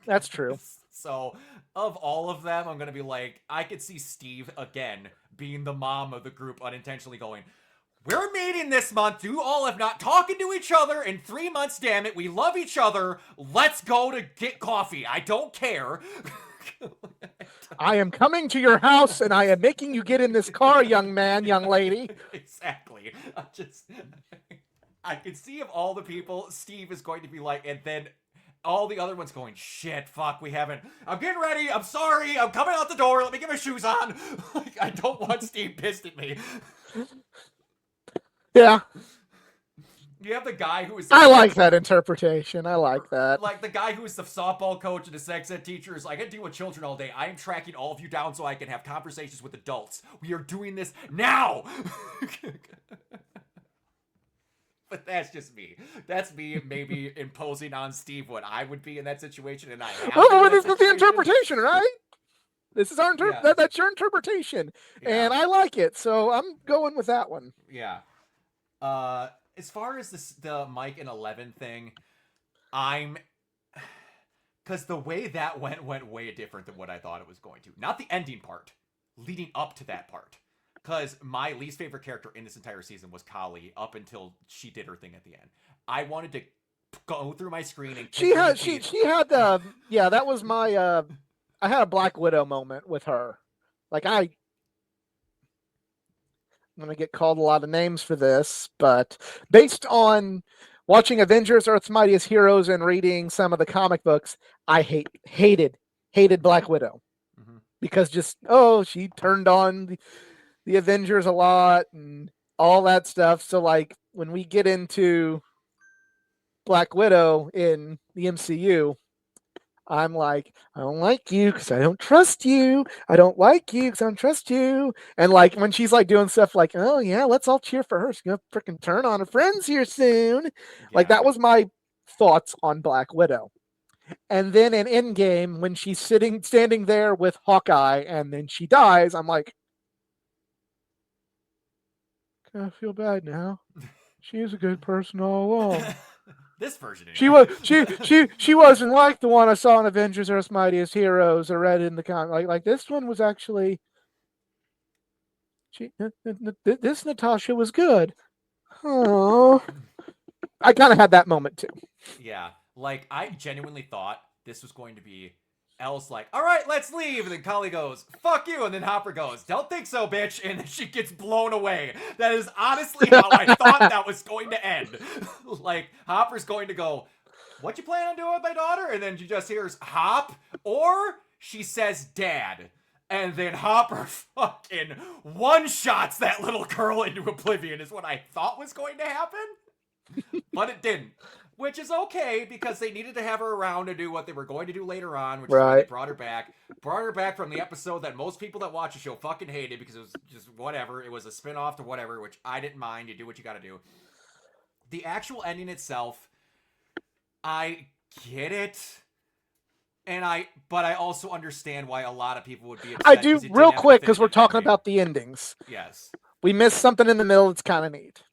That's true. So, of all of them, I'm gonna be like, I could see Steve again being the mom of the group, unintentionally going, we're meeting this month. You all have not talking to each other in 3 months. Damn it, we love each other. Let's go to get coffee. I don't care. I am coming to your house and I am making you get in this car, young man, young lady. Exactly. I can see of all the people, Steve is going to be like, and then all the other ones going, shit, fuck, we haven't. I'm getting ready. I'm sorry. I'm coming out the door. Let me get my shoes on. Like, I don't want Steve pissed at me. Yeah. You have the guy who is. I like that interpretation. I like that. Like the guy who is the softball coach and the sex ed teacher is like, I deal with children all day. I am tracking all of you down so I can have conversations with adults. We are doing this now. But that's just me. That's me maybe imposing on Steve what I would be in that situation, and I have. Oh, this is the interpretation, right? This is our that's your interpretation, Yeah. and I like it, so I'm going with that one. Yeah. As far as the Mike and 11 thing, because the way that went way different than what I thought it was going to. Not the ending part, leading up to that part. Because my least favorite character in this entire season was Kali up until she did her thing at the end. I wanted to go through my screen and she had yeah, that was my I had a Black Widow moment with her. Like I'm gonna get called a lot of names for this, but based on watching Avengers: Earth's Mightiest Heroes and reading some of the comic books, I hated Black Widow because she turned on the Avengers a lot and all that stuff. So like when we get into Black Widow in the MCU, I'm like, I don't like you because I don't trust you. I don't like you because I don't trust you. And like when she's like doing stuff like, oh yeah, let's all cheer for her. She's gonna freaking turn on her friends here soon. Yeah. Like that was my thoughts on Black Widow. And then in Endgame, when she's standing there with Hawkeye, and then she dies, I'm like, I feel bad now. She is a good person all along. This version. Anyway. She wasn't like the one I saw in Avengers: Earth's Mightiest Heroes or read in the comic. Like this one was actually. This Natasha was good. Oh, I kind of had that moment too. Yeah, like I genuinely thought this was going to be. Elle's like, all right, let's leave. And then Kali goes, fuck you. And then Hopper goes, don't think so, bitch. And then she gets blown away. That is honestly how I thought that was going to end. Like, Hopper's going to go, what you plan on doing with my daughter? And then she just hears, Hop. Or she says, Dad. And then Hopper fucking one-shots that little girl into oblivion is what I thought was going to happen. But it didn't. Which is okay, because they needed to have her around to do what they were going to do later on, which is why they brought her back. Brought her back from the episode that most people that watch the show fucking hated, because it was just whatever. It was a spin-off to whatever, which I didn't mind. You do what you gotta do. The actual ending itself, I get it. But I also understand why a lot of people would be upset. I do, real quick, because we're talking about the endings. Yes. We missed something in the middle that's kind of neat.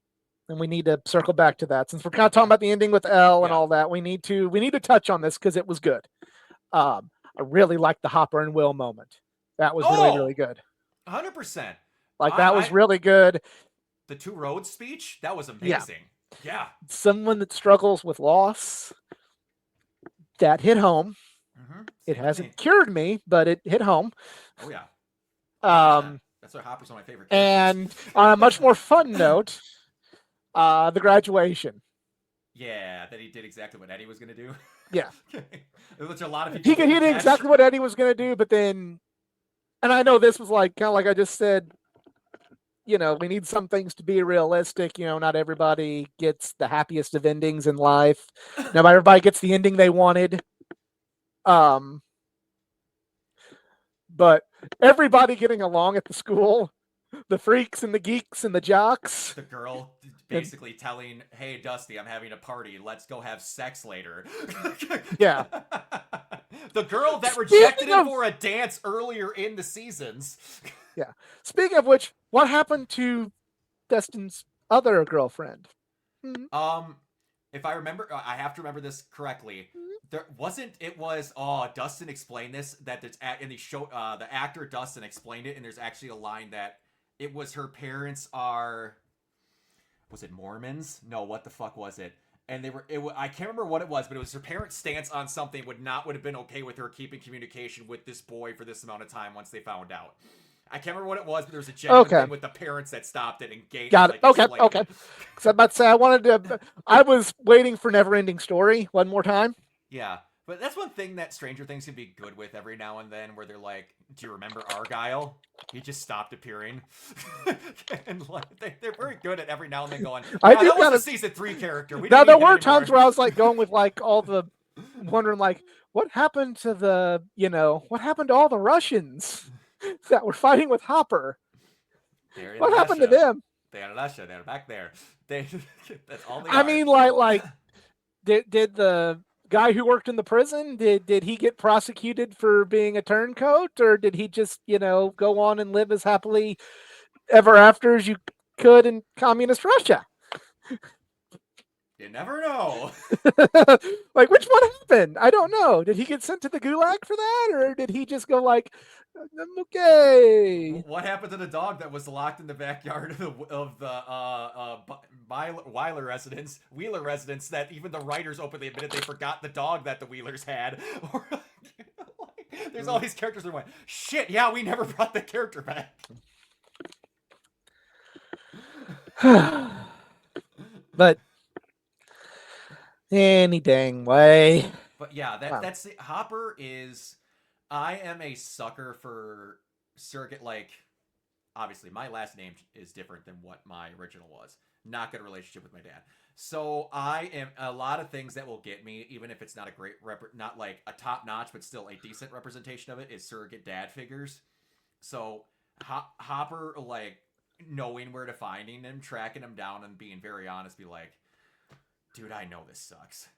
And we need to circle back to that. Since we're kind of talking about the ending with Elle and all that, we need to touch on this because it was good. I really liked the Hopper and Will moment. That was really good. 100%. Like that was really good. The Two Roads speech, that was amazing. Yeah. Someone that struggles with loss, that hit home. Mm-hmm. It hasn't cured me, but it hit home. Oh yeah. That's why Hopper's one of my favorite characters. And on a much more fun note, the graduation. Yeah, that he did exactly what Eddie was gonna do. Yeah, Which a lot of people he didn't did catch. exactly what Eddie was going to do, but then, and I know this was like kind of like I just said, we need some things to be realistic. Not everybody gets the happiest of endings in life. Not everybody gets the ending they wanted. Um, but everybody getting along at the school, the freaks and the geeks and the jocks, The girl and basically telling, "Hey, Dusty, I'm having a party. Let's go have sex later." yeah. The girl that rejected Speaking him of for a dance earlier in the seasons. yeah, speaking of which, what happened to Destin's other girlfriend? Hmm. Um, if I remember, I have to remember this correctly. There wasn't. It was. Oh, Dustin explained this. That it's in the show. The actor Dustin explained it, and there's actually a line that it was her parents are. Was it Mormons? No, what the fuck was it? And they were. I can't remember what it was, but it was her parents' stance on something would have been okay with her keeping communication with this boy for this amount of time once they found out. I can't remember what it was, but there was a genuine Okay, thing with the parents that stopped it and got it. like Okay, explained okay. it. Because I'm about to say I wanted to. I was waiting for Neverending Story one more time. Yeah, but that's one thing that Stranger Things can be good with every now and then, where they're like, "Do you remember Argyle? He just stopped appearing," and like they're very good at every now and then going, I "Yeah, do that was kind a of. season 3 character. We Now don't there need him were times anymore." where I was like going with like all the wondering like what happened to what happened to all the Russians that were fighting with Hopper? They're in What happened to Russia. them? They're in Russia. They're back there. They that's all they I are. mean, like did the guy who worked in the prison did he get prosecuted for being a turncoat, or did he just go on and live as happily ever after as you could in communist Russia? You never know. Like which one happened? I don't know. Did he get sent to the gulag for that, or did he just go like, I'm okay? What happened to the dog that was locked in the backyard of the Weiler residence, Wheeler residence? That even the writers openly admitted they forgot the dog that the Wheelers had. Or there's all these characters that went, shit, yeah, we never brought the character back. But any dang way. But yeah, Wow. that's Hopper is. I am a sucker for surrogate. Like, obviously, my last name is different than what my original was. Not good relationship with my dad. So I am a lot of things that will get me, even if it's not a great not like a top notch, but still a decent representation of it, is surrogate dad figures. So Hopper, like knowing where to finding him, tracking him down, and being very honest, be like, dude, I know this sucks.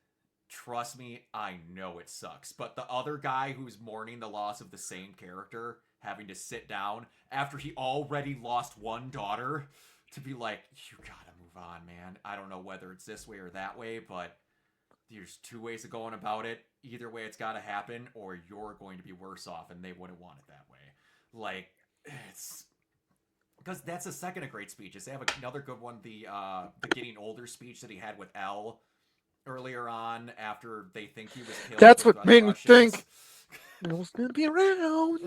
Trust me, I know it sucks. But the other guy who's mourning the loss of the same character, having to sit down after he already lost one daughter, to be like, you gotta move on, man. I don't know whether it's this way or that way, but there's two ways of going about it. Either way, it's gotta happen, or you're going to be worse off, and they wouldn't want it that way. Like, it's because that's the second of great speeches. They have another good one, the getting older speech that he had with Elle earlier on after they think he was killed That's with what the made me Russians. think I was gonna be around.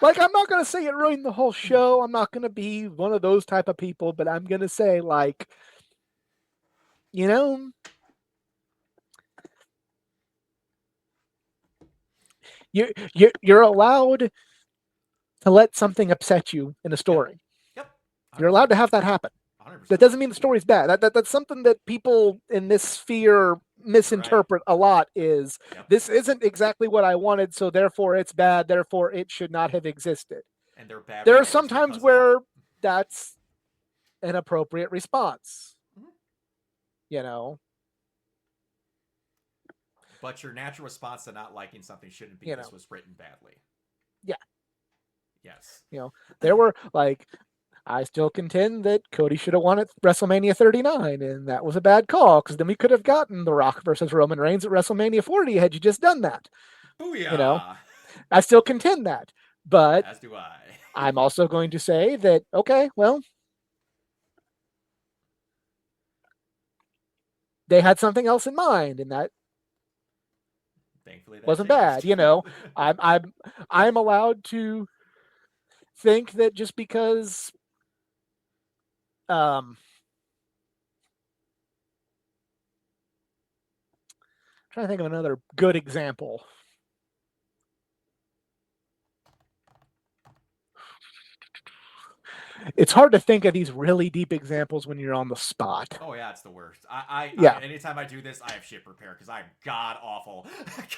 Like I'm not gonna say it ruined the whole show. I'm not gonna be one of those type of people, but I'm gonna say like, you know, you're allowed to let something upset you in a Yep. story. Yep. You're allowed 100%. to have that happen. 100%. That doesn't mean the story's bad. That's something that people in this sphere Right. misinterpret a lot. Is Yep. this isn't exactly what I wanted, so therefore it's bad. Therefore it should not have existed. And they're bad There are writers some times because of it. where that's an appropriate response. Mhm. You know, But your natural response to not liking something shouldn't be you this know, was written badly. yeah. Yes. There were like I still contend that Cody should have won at WrestleMania 39, and that was a bad call because then we could have gotten The Rock versus Roman Reigns at WrestleMania 40 had you just done that. You know, Booyah! I still contend that, but As do I. I'm also going to say that okay, well, they had something else in mind, and that Thankfully, that wasn't changed. bad. I'm allowed to think that just because. Um, trying to think of another good example. It's hard to think of these really deep examples when you're on the spot. Oh yeah, it's the worst. Yeah. Anytime I do this, I have shit prepared because I'm god awful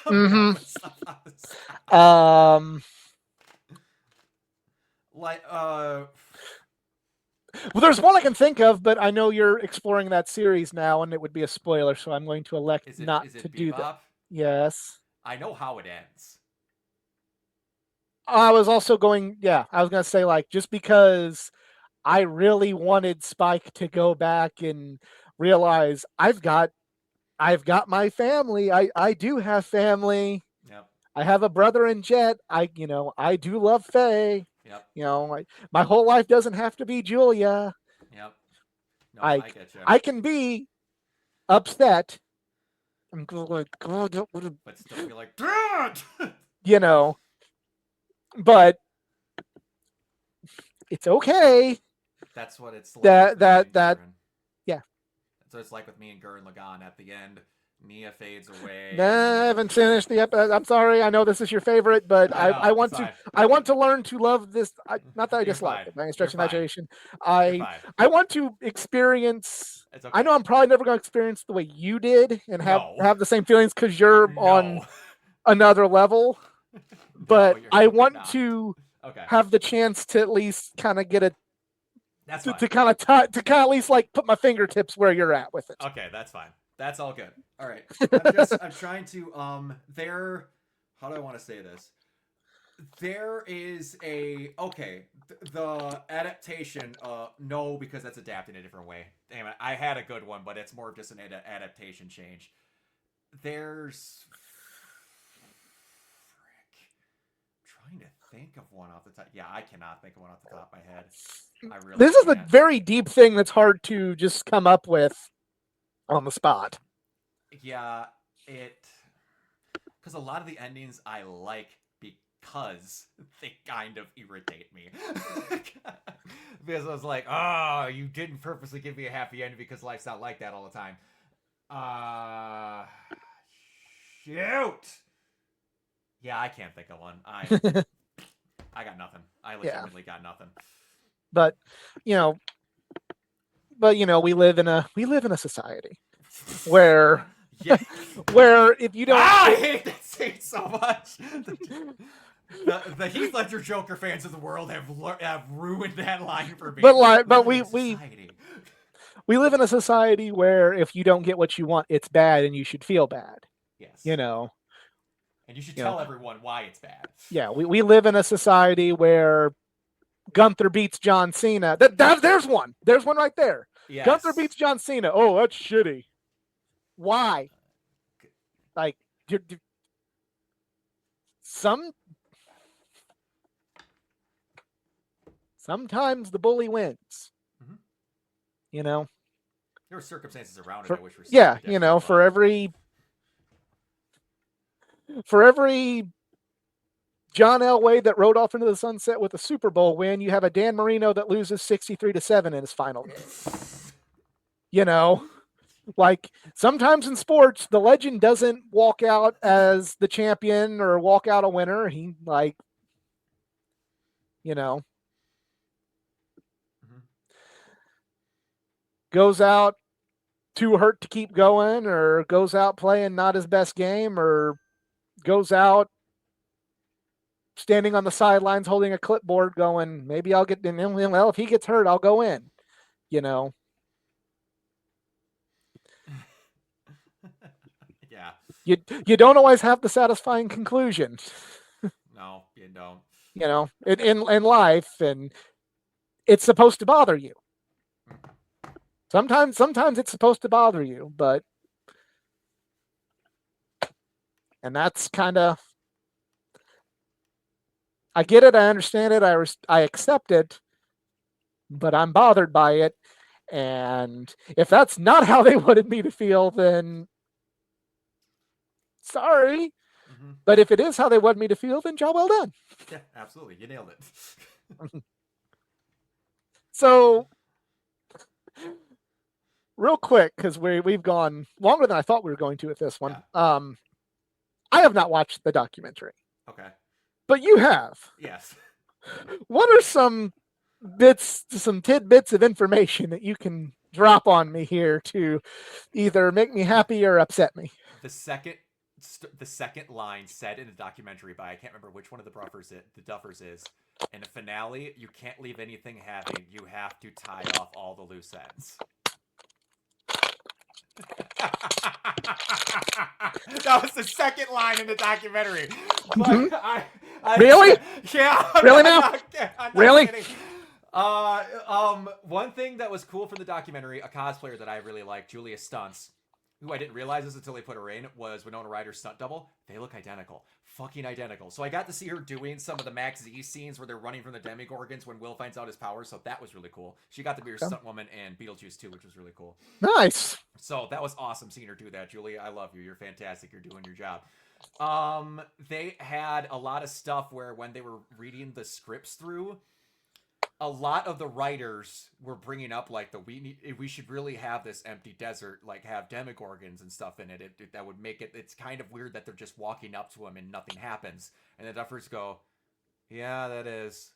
coming up Mm-hmm. with stuff on the spot. Um, Like, well, there's one I can think of, but I know you're exploring that series now, and it would be a spoiler, so I'm going to elect not is to it do that. Bebop? Yes. I know how it ends. I was also going, yeah, I was going to say, like, just because I really wanted Spike to go back and realize I've got my family. I do have family. Yep. I have a brother in Jet. I do love Faye. Yep. My whole life doesn't have to be Julia. Yep. No, I I get you. I can be upset. But still be like, Dad! You know, but it's okay. That's what it's like That with me that and that Gurren. yeah. That's what it's like with me and Gurren Lagann at the end. Nia fades away. Nah, I haven't finished the episode. I'm sorry. I know this is your favorite, but I know. It's fine. I want to learn to love this. Not that I You're dislike fine. it by any You're stretch of fine. imagination. You're I fine. I want to experience. It's okay. I know I'm probably never going to experience the way you did and No. have the same feelings because you're on No. another level. No, But I you're want not. to Okay. have the chance to at least kind of get a That's fine. to kind of to kind of at least like put my fingertips where you're at with it. Okay, that's fine. That's all good. All right. I'm trying to there how do I want to say this? There is a the adaptation no because that's adapted in a different way. Damn it. I had a good one, but it's more of just an adaptation change. There's trying to think of one off the top. Yeah, I cannot think of one off the top of my head. I really This is a can't. very deep thing that's hard to just come up with on the spot. Yeah, it because a lot of the endings I like because they kind of irritate me. Because I was like, oh, you didn't purposely give me a happy ending because life's not like that all the time. Uh, shoot. Yeah, I can't think of one. I got nothing. I legitimately got nothing. But you know, we live in a society where yeah. where if you don't I hate that scene so much. The Heath Ledger Joker fans of the world have ruined that line for me. but we live in a society where if you don't get what you want, it's bad and you should feel bad. Yes. And you should tell everyone why it's bad. Yeah, we live in a society where Gunther beats John Cena. There's one. There's one right there. Yes. Gunther beats John Cena. Oh, that's shitty. Why? Like, sometimes the bully wins. Mm-hmm. There were circumstances around it I wish were for every John Elway that rode off into the sunset with a Super Bowl win, you have a Dan Marino that loses 63-7 in his final game. Like sometimes in sports, the legend doesn't walk out as the champion or walk out a winner. He goes out too hurt to keep going, or goes out playing not his best game, or goes out standing on the sidelines holding a clipboard going, maybe I'll get in. Well, if he gets hurt, I'll go in. Yeah. You don't always have the satisfying conclusion. No, you don't. In life, and it's supposed to bother you. Sometimes it's supposed to bother you, and that's kind of, I get it, I understand it, I accept it, but I'm bothered by it. And if that's not how they wanted me to feel, then sorry. Mm-hmm. But if it is how they want me to feel, then job well done. Yeah, absolutely. You nailed it. So real quick, because we've gone longer than I thought we were going to with this one. Yeah. I have not watched the documentary, Okay. but you have. Yes. What are some tidbits of information that you can drop on me here to either make me happy or upset me? The second the second line said in the documentary by I can't remember which one of the Duffers is. In a finale, you can't leave anything hanging. You have to tie off all the loose ends. That was the second line in the documentary. But Mhm. I Really? yeah, Really now? I'm not Really? kidding. One thing that was cool from the documentary, a cosplayer that I really like, Julia Stunts, who I didn't realize this until they put her in, was Winona Ryder's stunt double. They look identical. Fucking identical. So I got to see her doing some of the Max Z scenes where they're running from the Demigorgons when Will finds out his powers, so that was really cool. She got to be her stunt woman in Beetlejuice too, which was really cool. Nice. So that was awesome seeing her do that. Julia, I love you. You're fantastic. You're doing your job. They had a lot of stuff where when they were reading the scripts through, a lot of the writers were bringing up like we should really have this empty desert, like have demogorgons and stuff in it. That would make it. It's kind of weird that they're just walking up to him and nothing happens. And the Duffers go, "Yeah, that is."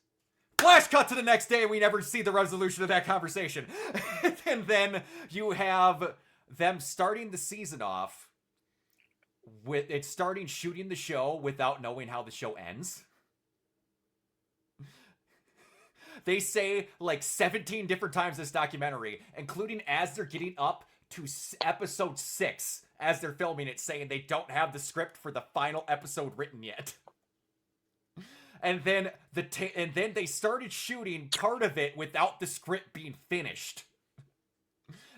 Flash cut to the next day. We never see the resolution of that conversation. And then you have them starting the season off with it starting shooting the show without knowing how the show ends. They say like 17 different times this documentary, including as they're getting up to episode 6 as they're filming it, saying they don't have the script for the final episode written yet. And then they started shooting part of it without the script being finished.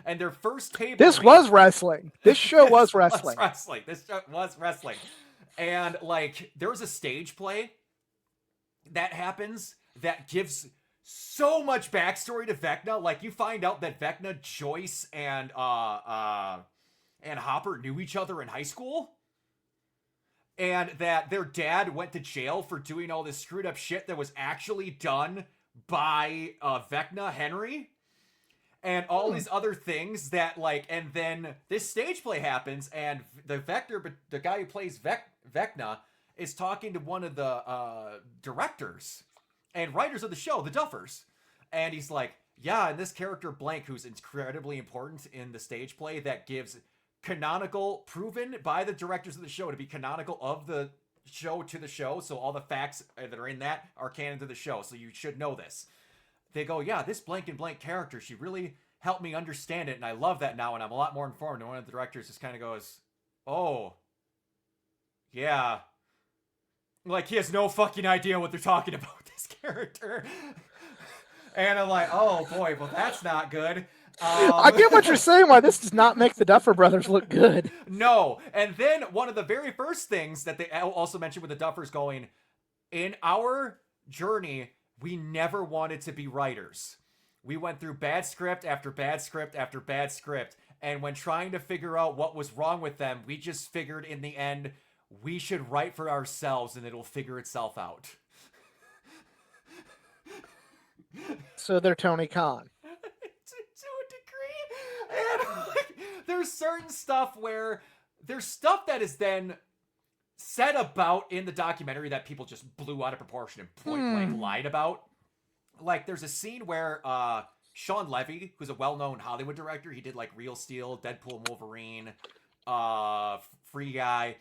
And their first table This was wrestling. This show was wrestling. This show was wrestling. And like there was a stage play that happens that gives so much backstory to Vecna. Like you find out that Vecna, Joyce, and Hopper knew each other in high school. And that their dad went to jail for doing all this screwed up shit that was actually done by Vecna Henry. And all these other things that like, and then this stage play happens, and the guy who plays Vecna is talking to one of the directors and writers of the show, the Duffers. And he's like, yeah, and this character blank, who's incredibly important in the stage play that gives canonical, proven by the directors of the show to be canonical of the show to the show. So all the facts that are in that are canon to the show. So you should know this. They go, yeah, this blank and blank character, she really helped me understand it, and I love that now, and I'm a lot more informed. And one of the directors just kind of goes, oh, yeah. Like, he has no fucking idea what they're talking about with this character. And I'm like, oh boy, well that's not good. I get what you're saying, why this does not make the Duffer Brothers look good. No. And then one of the very first things that they also mentioned with the Duffers going, in our journey, we never wanted to be writers. We went through bad script after bad script after bad script. And when trying to figure out what was wrong with them, we just figured in the end, we should write for ourselves and it'll figure itself out. So they're Tony Khan. To a degree. And like, there's certain stuff where there's stuff that is then said about in the documentary that people just blew out of proportion and point blank lied about. Like there's a scene where Sean Levy, who's a well-known Hollywood director, he did like Real Steel, Deadpool and Wolverine, Free Guy.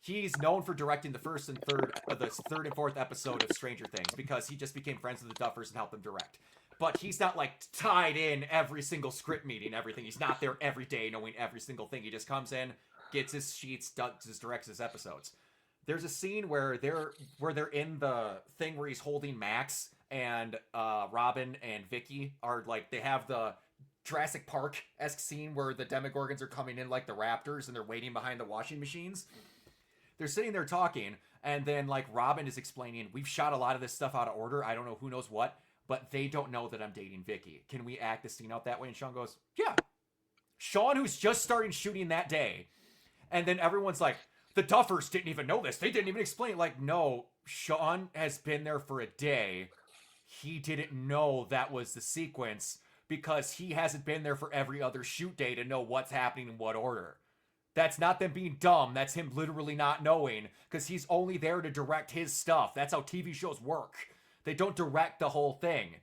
He's known for directing the third and fourth episode of Stranger Things because he just became friends with the Duffers and helped them direct. But he's not like tied in every single script meeting, everything. He's not there every day knowing every single thing. He just comes in, gets his sheets, directs his episodes. There's a scene where they're in the thing where he's holding Max and Robin and Vicky are like, they have the Jurassic Park-esque scene where the Demogorgons are coming in like the Raptors and they're waiting behind the washing machines. They're sitting there talking, and then like Robin is explaining, we've shot a lot of this stuff out of order. I don't know who knows what, but they don't know that I'm dating Vicky. Can we act the scene out that way? And Sean goes, yeah. Sean, who's just starting shooting that day. And then everyone's like, the Duffers didn't even know this. They didn't even explain it. Like, no, Sean has been there for a day. He didn't know that was the sequence because he hasn't been there for every other shoot day to know what's happening in what order. That's not them being dumb. That's him literally not knowing because he's only there to direct his stuff. That's how TV shows work. They don't direct the whole thing.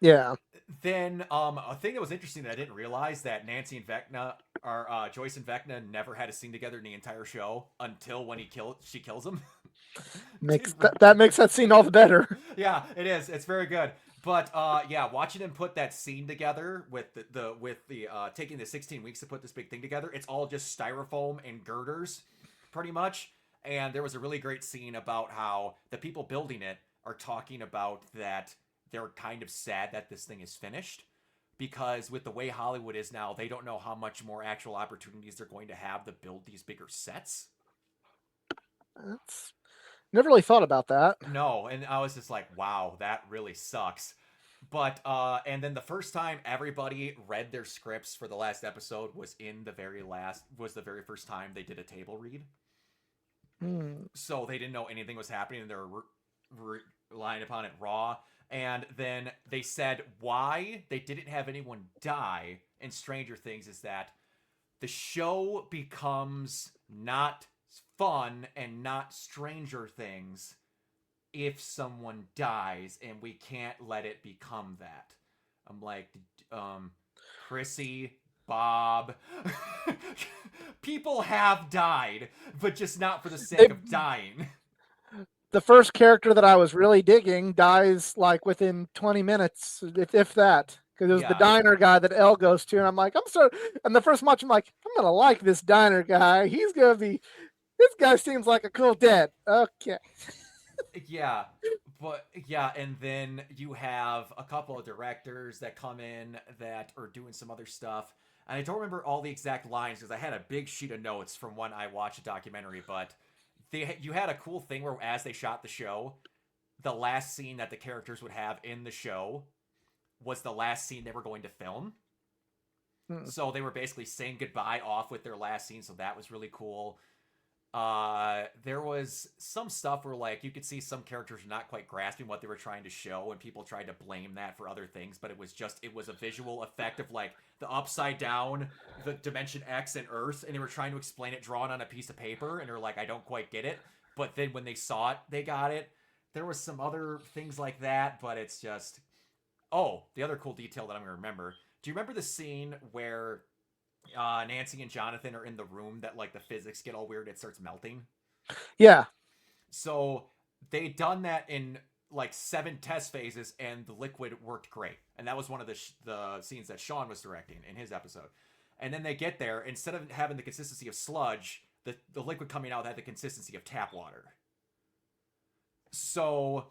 Yeah. Then a thing that was interesting that I didn't realize that Nancy and Vecna or Joyce and Vecna never had a scene together in the entire show until when she kills him. That makes that scene all the better. Yeah, it is. It's very good. But yeah, watching him put that scene together with the taking the 16 weeks to put this big thing together, it's all just styrofoam and girders, pretty much. And there was a really great scene about how the people building it are talking about that they're kind of sad that this thing is finished because with the way Hollywood is now, they don't know how much more actual opportunities they're going to have to build these bigger sets. That's never really thought about that. No, and I was just like, wow, that really sucks. But and then the first time everybody read their scripts for the last episode was the very first time they did a table read. Hmm. So they didn't know anything was happening and they were relying upon it raw. And then they said why they didn't have anyone die in Stranger Things is that the show becomes not fun and not Stranger Things if someone dies, and we can't let it become that. I'm like, Chrissy, Bob, people have died, but just not for the sake of dying. The first character that I was really digging dies like within 20 minutes, if that. Because it was the Yeah, diner guy that Elle goes to, and I'm like, I'm sorry. And the first watch, I'm like, I'm gonna like this diner guy. He's gonna be. This guy seems like a cool dad. Okay. yeah, but yeah, and then you have a couple of directors that come in that are doing some other stuff. And I don't remember all the exact lines because I had a big sheet of notes from when I watched a documentary, but you had a cool thing where as they shot the show, the last scene that the characters would have in the show was the last scene they were going to film. Hmm. So they were basically saying goodbye off with their last scene, so that was really cool. There was some stuff where like you could see some characters were not quite grasping what they were trying to show, and people tried to blame that for other things, but it was a visual effect of like the upside down, the dimension X and Earth, and they were trying to explain it drawn on a piece of paper, and they're like, I don't quite get it. But then when they saw it, they got it. There was some other things like that, but it's just the other cool detail that I'm gonna remember. Do you remember the scene where Nancy and Jonathan are in the room that like the physics get all weird, it starts melting? Yeah. So they done that in like 7 test phases, and the liquid worked great. And that was one of the scenes that Sean was directing in his episode. And then they get there, instead of having the consistency of sludge, the liquid coming out had the consistency of tap water. So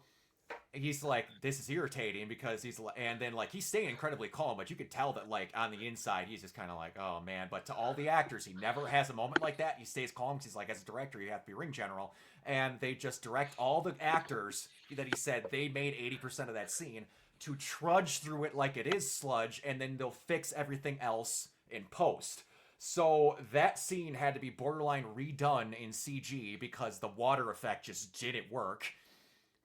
he's like, this is irritating because and then like he's staying incredibly calm, but you could tell that like on the inside he's just kind of like, oh man. But to all the actors, he never has a moment like that. He stays calm because he's like, as a director, you have to be ring general, and they just direct all the actors that he said they made 80% of that scene to trudge through it like it is sludge, and then they'll fix everything else in post. So that scene had to be borderline redone in CG because the water effect just didn't work.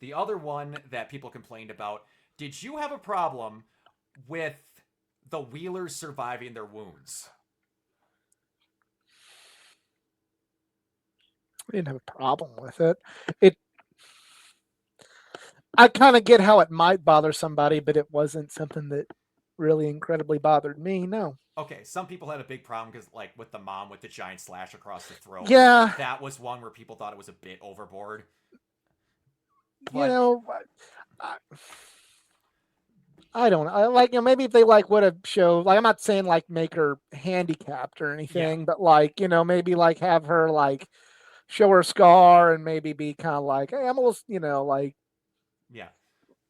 The other one that people complained about, did you have a problem with the Wheelers surviving their wounds? I didn't have a problem with it. It I kind of get how it might bother somebody, but it wasn't something that really incredibly bothered me. No. Okay, some people had a big problem because, like, with the mom with the giant slash across the throat, Yeah, that was one where people thought it was a bit overboard. you But know, I, I don't know. Like, maybe if they like would have showed, like, I'm not saying like make her handicapped or yeah, anything, but like, maybe like have her like show her scar and maybe be kind of like, hey, I'm almost, like, yeah,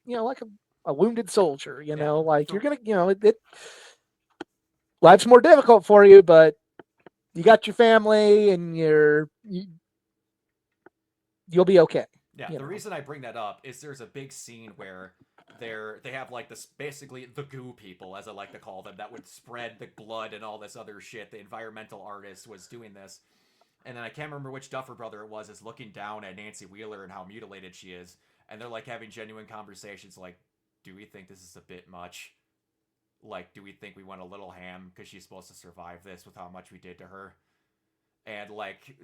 like a wounded soldier, yeah. like The you're gonna, life's more difficult for you, but you got your family and you'll be okay. Yeah, You the know. reason I bring that up is there's a big scene where they have like this basically the goo people, as I like to call them, that would spread the blood and all this other shit. The environmental artist was doing this. And then I can't remember which Duffer brother it was is looking down at Nancy Wheeler and how mutilated she is. And they're like having genuine conversations like, do we think this is a bit much? Like, do we think we went a little ham because she's supposed to survive this with how much we did to her? And like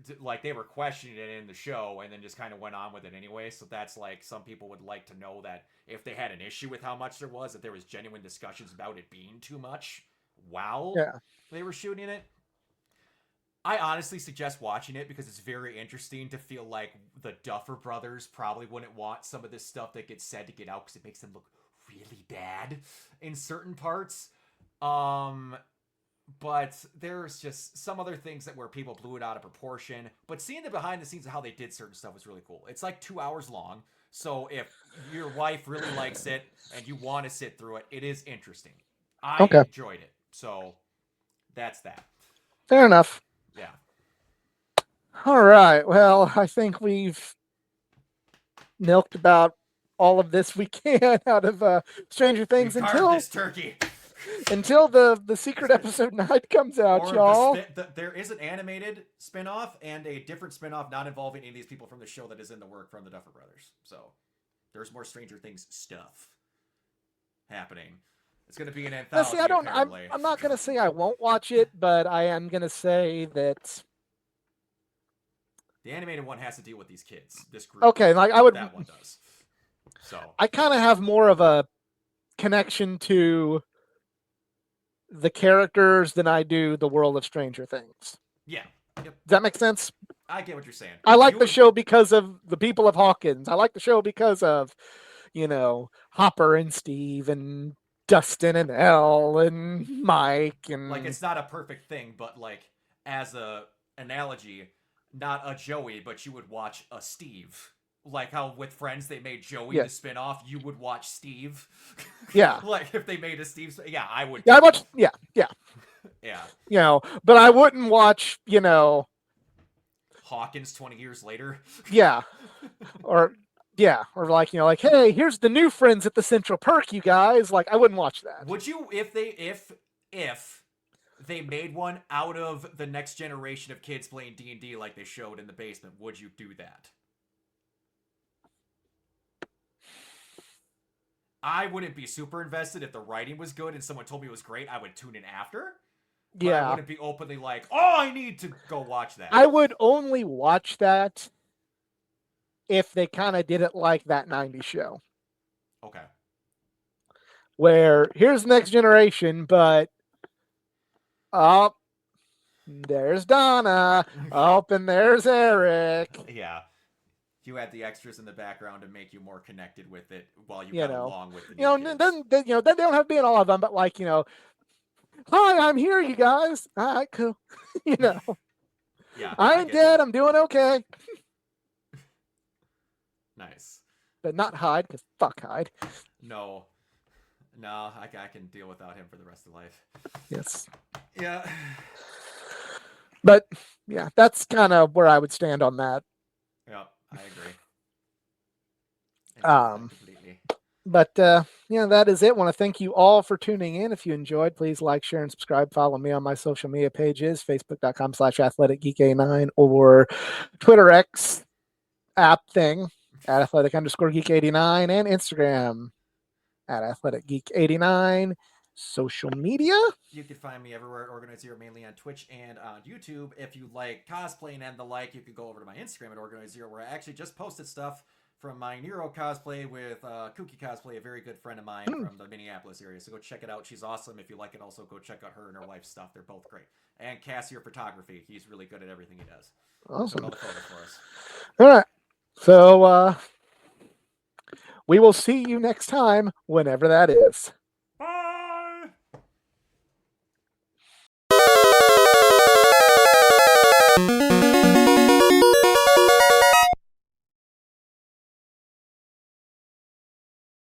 they were questioning it in the show and then just kind of went on with it anyway. So that's like some people would like to know that if they had an issue with how much there was, that there was genuine discussions about it being too much while Yeah. they were shooting it. I honestly suggest watching it because it's very interesting to feel like the Duffer Brothers probably wouldn't want some of this stuff that gets said to get out because it makes them look really bad in certain parts. Um, but there's just some other things that where people blew it out of proportion. But seeing the behind the scenes of how they did certain stuff was really cool. It's like 2 hours long. So if your wife really likes it and you want to sit through it, it is interesting. I Okay. enjoyed it. So that's that. Fair enough. Yeah. All right. Well, I think we've milked about all of this we can out of Stranger We Things carved this turkey. until the secret episode 9 comes out, Or y'all. there is an animated spin-off and a different spin-off not involving any of these people from the show that is in the work from the Duffer Brothers. So there's more Stranger Things stuff happening. It's going to be an anthology, See, I don't. apparently. I'm not gonna say I won't watch it, but I am gonna say that. The animated one has to deal with these kids. This group. Okay, like I would. That one does. So I kind of have more of a connection to the characters than I do the world of Stranger Things. yeah. Yep. Does that make sense? I get what you're saying. I like the show because of the people of Hawkins. I like the show because of, Hopper and Steve and Dustin and Elle and Mike and like it's not a perfect thing, but like as a analogy, not a Joey, but you would watch a Steve. Like how with Friends they made Joey the spinoff, you would watch Steve. Yeah. Like if they made a Steve, yeah, I would. Yeah, I watch. Yeah. Yeah. But I wouldn't watch. Hawkins 20 years later. Yeah. Or like hey, here's the new friends at the Central Perk, you guys. Like, I wouldn't watch that. Would you if they made one out of the next generation of kids playing D&D like they showed in the basement? Would you do that? I wouldn't be super invested. If the writing was good and someone told me it was great, I would tune in after. But I wouldn't be openly like, oh, I need to go watch that. I would only watch that if they kind of did it like that 90s show. Okay. Where here's Next Generation, but there's Donna. And there's Eric. Yeah. You had the extras in the background to make you more connected with it while you got along with the new kids. Then they don't have to be in all of them, but like, hi, I'm here, you guys. All right, cool. Yeah. I ain't dead. I'm doing okay. Nice. But not Hyde, because fuck Hyde. No, I can deal without him for the rest of life. Yes. Yeah. But yeah, that's kind of where I would stand on that. Yeah, I agree. Completely. But that is it. Want to thank you all for tuning in. If you enjoyed, please like, share, and subscribe. Follow me on my social media pages, facebook.com/athleticgeek89 or Twitter X app thing at athletic_geek89 and Instagram at athleticgeek89. Social media? You can find me everywhere at Organized Zero, mainly on Twitch and on YouTube. If you like cosplaying and the like, you can go over to my Instagram at Organized Zero, where I actually just posted stuff from my Nero cosplay with Kooky Cosplay, a very good friend of mine from the Minneapolis area. So go check it out. She's awesome. If you like it, also go check out her and her wife's stuff. They're both great. And Cassier Photography. He's really good at everything he does. Awesome. All the photos for us. All right. So we will see you next time, whenever that is.